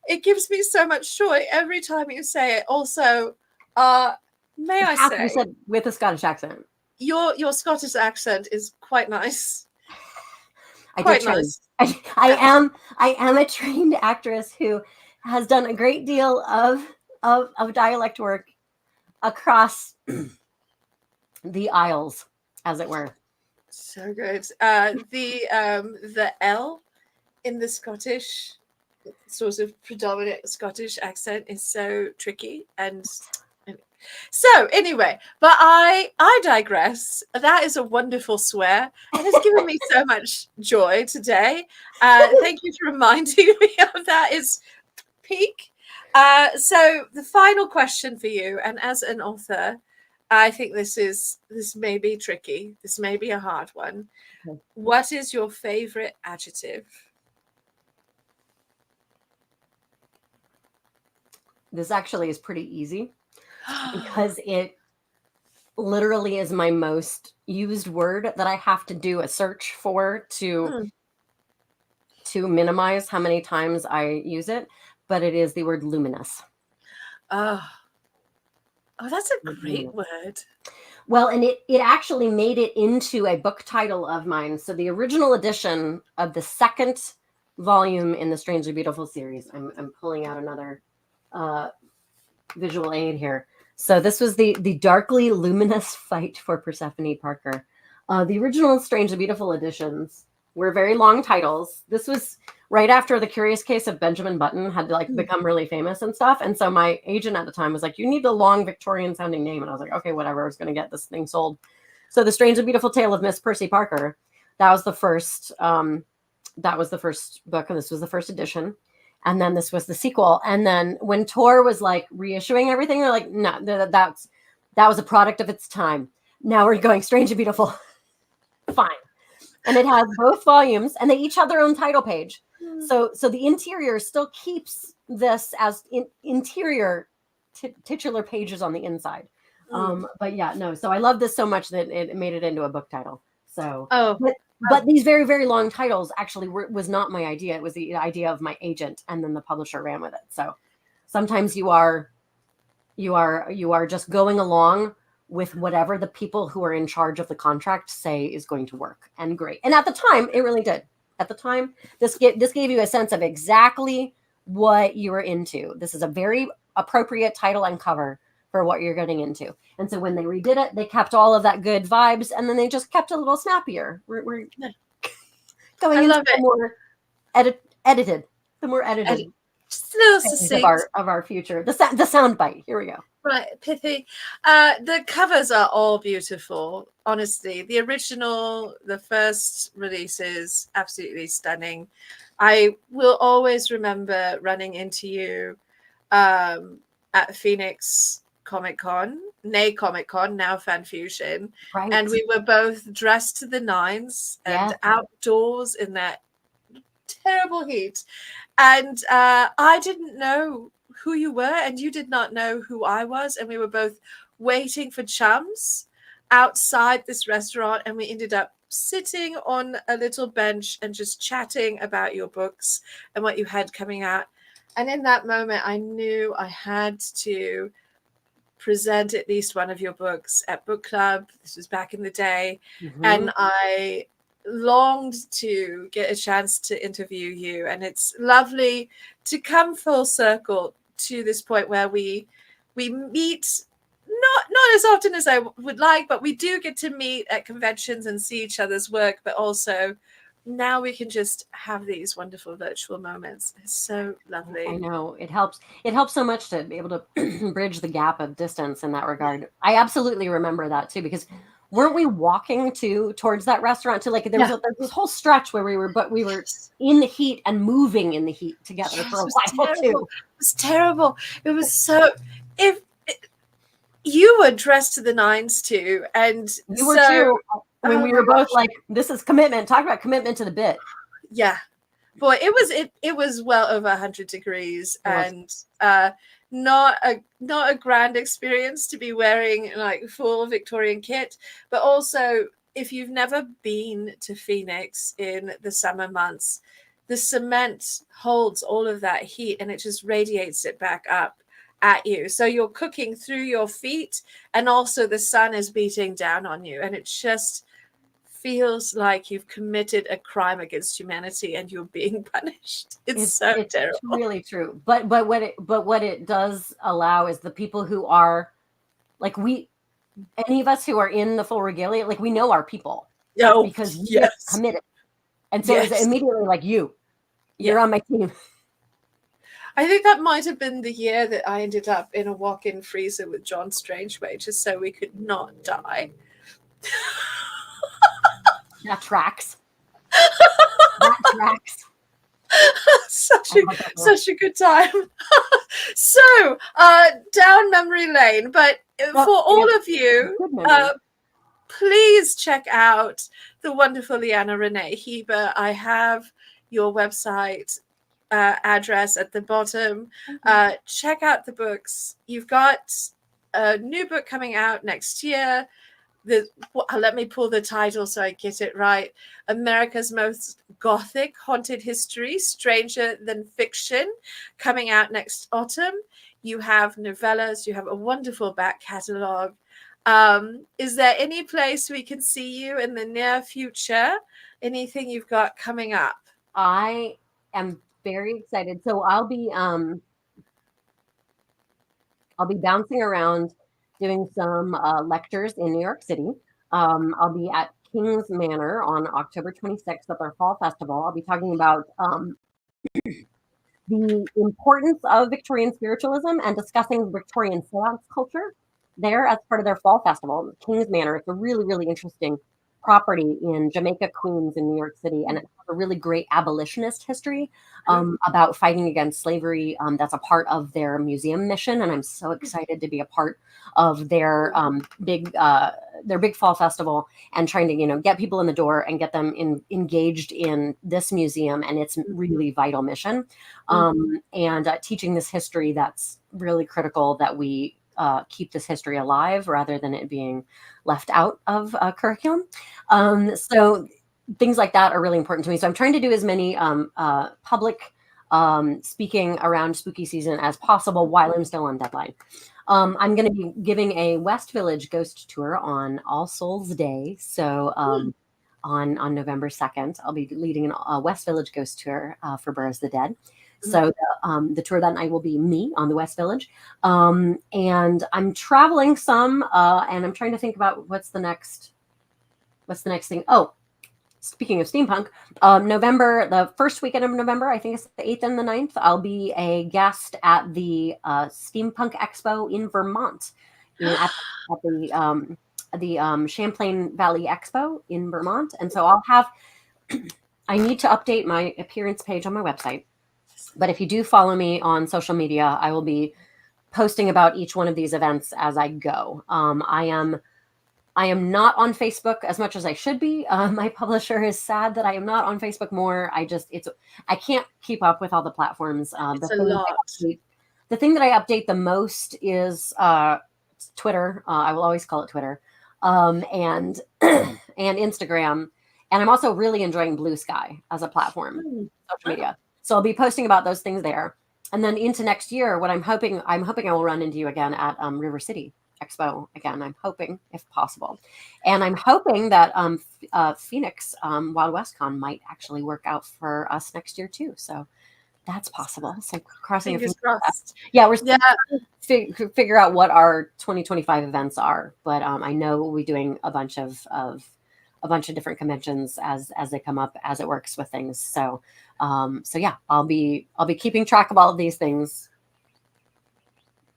S1: It gives me so much joy every time you say it. Also, may
S2: It
S1: I
S2: has to be
S1: say,
S2: said with a Scottish accent.
S1: your Scottish accent is quite nice.
S2: I did
S1: Quite
S2: train.
S1: nice.
S2: I am a trained actress who has done a great deal of dialect work across the aisles, as it were.
S1: So good. The L in the Scottish sort of predominant Scottish accent is so tricky and so anyway, but I digress. That is a wonderful swear and it's given me so much joy today. Thank you for reminding me of that. Is peak. So the final question for you, and as an author, I think this may be tricky. This may be a hard one.
S2: Okay.
S1: What is your favorite adjective?
S2: This actually is pretty easy because it literally is my most used word that I have to do a search for to minimize how many times I use it, but it is the word luminous.
S1: Oh, that's a great word.
S2: Well, and it actually made it into a book title of mine. So the original edition of the second volume in the Strangely Beautiful series, I'm pulling out another visual aid here. So this was the darkly luminous fight for Persephone Parker. The original Strangely Beautiful editions were very long titles. This was right after The Curious Case of Benjamin Button had become really famous and stuff. And so my agent at the time was like, "You need a long Victorian sounding name." And I was like, "Okay, whatever. I was going to get this thing sold." So The Strangely Beautiful Tale of Miss Percy Parker, that was the first book, and this was the first edition. And then this was the sequel. And then when Tor was like reissuing everything, they're like, "No, that was a product of its time. Now we're going Strangely Beautiful." Fine. And it has both volumes, and they each have their own title page. So the interior still keeps this as interior titular pages on the inside. But yeah, no. So I love this so much that it made it into a book title. So, but these very, very long titles actually was not my idea. It was the idea of my agent, and then the publisher ran with it. So sometimes you are just going along with whatever the people who are in charge of the contract say is going to work. And great. And at the time, it really did. At the time, this gave you a sense of exactly what you were into. This is a very appropriate title and cover for what you're getting into. And so when they redid it, they kept all of that good vibes, and then they just kept it a little snappier. We're going into the more edited, the more edited.
S1: Just a little succinct
S2: of our future. The sound bite. Here we go.
S1: Right, pithy. The covers are all beautiful, honestly. The original, the first releases, absolutely stunning. I will always remember running into you at Phoenix Comic Con, now Fan Fusion.
S2: Right.
S1: And we were both dressed to the nines and outdoors in that terrible heat. And I didn't know who you were, and you did not know who I was, and we were both waiting for chums outside this restaurant, and we ended up sitting on a little bench and just chatting about your books and what you had coming out. And in that moment, I knew I had to present at least one of your books at book club. This was back in the day. And I longed to get a chance to interview you, and it's lovely to come full circle to this point where we meet not as often as I would like, but we do get to meet at conventions and see each other's work, but also now we can just have these wonderful virtual moments. It's so lovely.
S2: I know it helps so much to be able to bridge the gap of distance in that regard. I absolutely remember that too, because weren't we walking towards that restaurant too? Like there was this whole stretch where we were in the heat and moving in the heat together for a while too.
S1: It was terrible. It was so. If you were dressed to the nines too, and
S2: you were too. when
S1: Oh
S2: we
S1: my
S2: were both
S1: gosh.
S2: like, this is commitment. Talk about commitment to the bit.
S1: Yeah. Boy, it was well over 100 degrees and not a grand experience to be wearing like full Victorian kit, but also if you've never been to Phoenix in the summer months, the cement holds all of that heat and it just radiates it back up at you. So you're cooking through your feet and also the sun is beating down on you and it just feels like you've committed a crime against humanity and you're being punished. It's so terrible.
S2: Really true. But what it does allow is the people who are like any of us who are in the full regalia, like we know our people because we are committed. And so it's immediately like you're on my team.
S1: I think that might have been the year that I ended up in a walk-in freezer with John Strangeway just so we could not die.
S2: That tracks. That tracks.
S1: Such a good time. So down memory lane, but for all of you, please check out the wonderful Leanna Renee Hieber. I have your website address at the bottom. Check out the books. You've got a new book coming out next year. Let me pull the title so I get it right. America's Most Gothic Haunted History, Stranger Than Fiction, coming out next autumn. You have novellas. You have a wonderful back catalogue. Is there any place we can see you in the near future? Anything you've got coming up?
S2: I am very excited. So I'll be bouncing around doing some lectures in New York City. I'll be at King's Manor on October 26th at their fall festival. I'll be talking about the importance of Victorian spiritualism and discussing Victorian seance culture there as part of their fall festival. King's Manor, it's a really, really interesting property in Jamaica, Queens in New York City, and it has a really great abolitionist history about fighting against slavery. That's a part of their museum mission, and I'm so excited to be a part of their big fall festival and trying to get people in the door and get them engaged in this museum and its really vital mission, and teaching this history that's really critical that we keep this history alive rather than it being left out of curriculum. So things like that are really important to me. So I'm trying to do as many public speaking around spooky season as possible while I'm still on deadline. I'm going to be giving a West Village ghost tour on All Souls Day. So on November 2nd, I'll be leading a West Village ghost tour for Boroughs of the Dead. So the tour that night will be me on the West Village. And I'm traveling some and I'm trying to think about what's the next thing. Oh, speaking of steampunk, November, the first weekend of November, I think it's the 8th and the 9th, I'll be a guest at the Steampunk Expo in Vermont at the Champlain Valley Expo in Vermont. And so I need to update my appearance page on my website. But if you do follow me on social media, I will be posting about each one of these events as I go. I am not on Facebook as much as I should be. My publisher is sad that I am not on Facebook more. I can't keep up with all the platforms.
S1: It's a lot.
S2: The thing that I update the most is Twitter. I will always call it Twitter, and and Instagram. And I'm also really enjoying Blue Sky as a platform, social media. So I'll be posting about those things there. And then into next year, what I'm hoping I will run into you again at River City Expo again. I'm hoping, if possible. And I'm hoping that Phoenix Wild West Con might actually work out for us next year too. So that's possible. So crossing
S1: fingers crossed.
S2: Yeah, we're still trying to figure out what our 2025 events are. But I know we'll be doing a bunch of different conventions as they come up, as it works with things. So yeah, I'll be keeping track of all of these things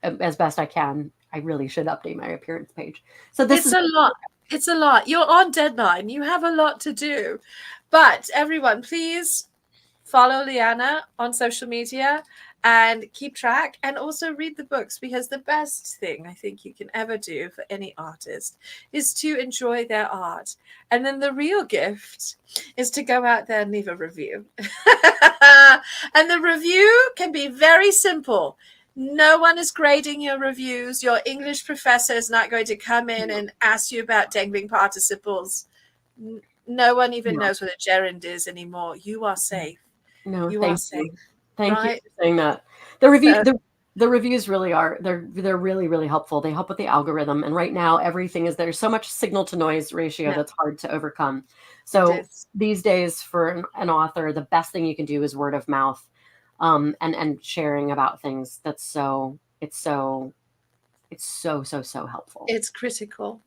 S2: as best I can. I really should update my appearance page. So it's
S1: a lot. It's a lot. You're on deadline. You have a lot to do. But everyone, please follow Leanna on social media and keep track, and also read the books, because the best thing I think you can ever do for any artist is to enjoy their art. And then the real gift is to go out there and leave a review. And the review can be very simple. No one is grading your reviews. Your English professor is not going to come in and ask you about dangling participles. No one even knows what a gerund is anymore. You are safe.
S2: No,
S1: You are
S2: thank
S1: safe.
S2: you. Thank you
S1: Right?
S2: for saying that. The review,
S1: So,
S2: the reviews really are, they're really, really helpful. They help with the algorithm. And right now everything is, there's so much signal to noise ratio
S1: yeah,
S2: that's hard to overcome.
S1: it
S2: So
S1: is.
S2: these days for an author, the best thing you can do is word of mouth, and sharing about things. That's so, it's so helpful.
S1: It's critical.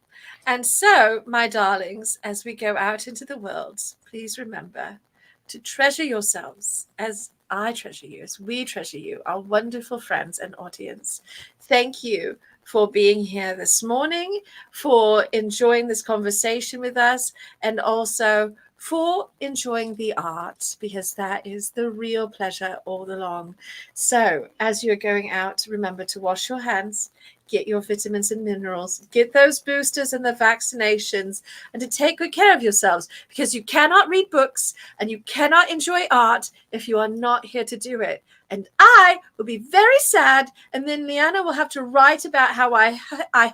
S1: And so, my darlings, as we go out into the world, please remember to treasure yourselves as I treasure you, as we treasure you, our wonderful friends and audience. Thank you for being here this morning, for enjoying this conversation with us, and also for enjoying the art, because that is the real pleasure all along. So, as you're going out, remember to wash your hands, get your vitamins and minerals, get those boosters and the vaccinations, and to take good care of yourselves, because you cannot read books and you cannot enjoy art if you are not here to do it. And I will be very sad, and then Leanna will have to write about how I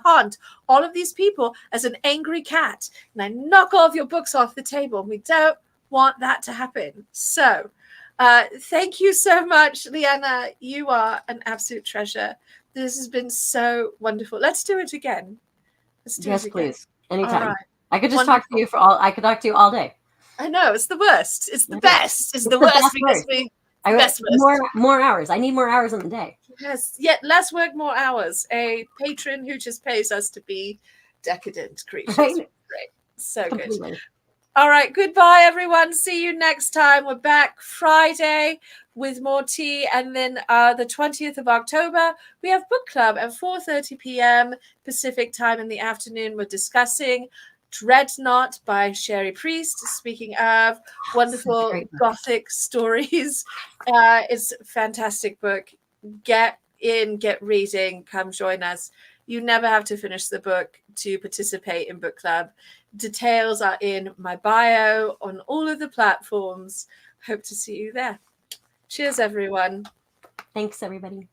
S1: haunt all of these people as an angry cat, and I knock all of your books off the table. We don't want that to happen. So thank you so much, Leanna. You are an absolute treasure. This has been so wonderful. Let's do it again. Let's do
S2: Yes,
S1: it again.
S2: please.
S1: All
S2: Anytime.
S1: right.
S2: I could just talk to
S1: Wonderful.
S2: you for all, I could talk to you all day.
S1: I know, it's the worst. It's the
S2: It is.
S1: best. It's
S2: It's
S1: the
S2: the
S1: worst
S2: best
S1: because
S2: work.
S1: we
S2: I
S1: best
S2: want
S1: worst.
S2: more hours. I need more hours in the day.
S1: Yes, yet less work, more hours. A patron who just pays us to be decadent creatures.
S2: Right?
S1: Great. So good.
S2: Completely.
S1: All right. Goodbye, everyone. See you next time. We're back Friday with more tea. And then the 20th of October, we have book club at 4:30 p.m. Pacific time in the afternoon. We're discussing Dreadnought by Sherry Priest. Speaking of wonderful
S2: Great book.
S1: Gothic stories, it's a fantastic book. Get in, get reading, come join us. You never have to finish the book to participate in book club. Details are in my bio on all of the platforms. Hope to see you there. Cheers, everyone.
S2: Thanks, everybody.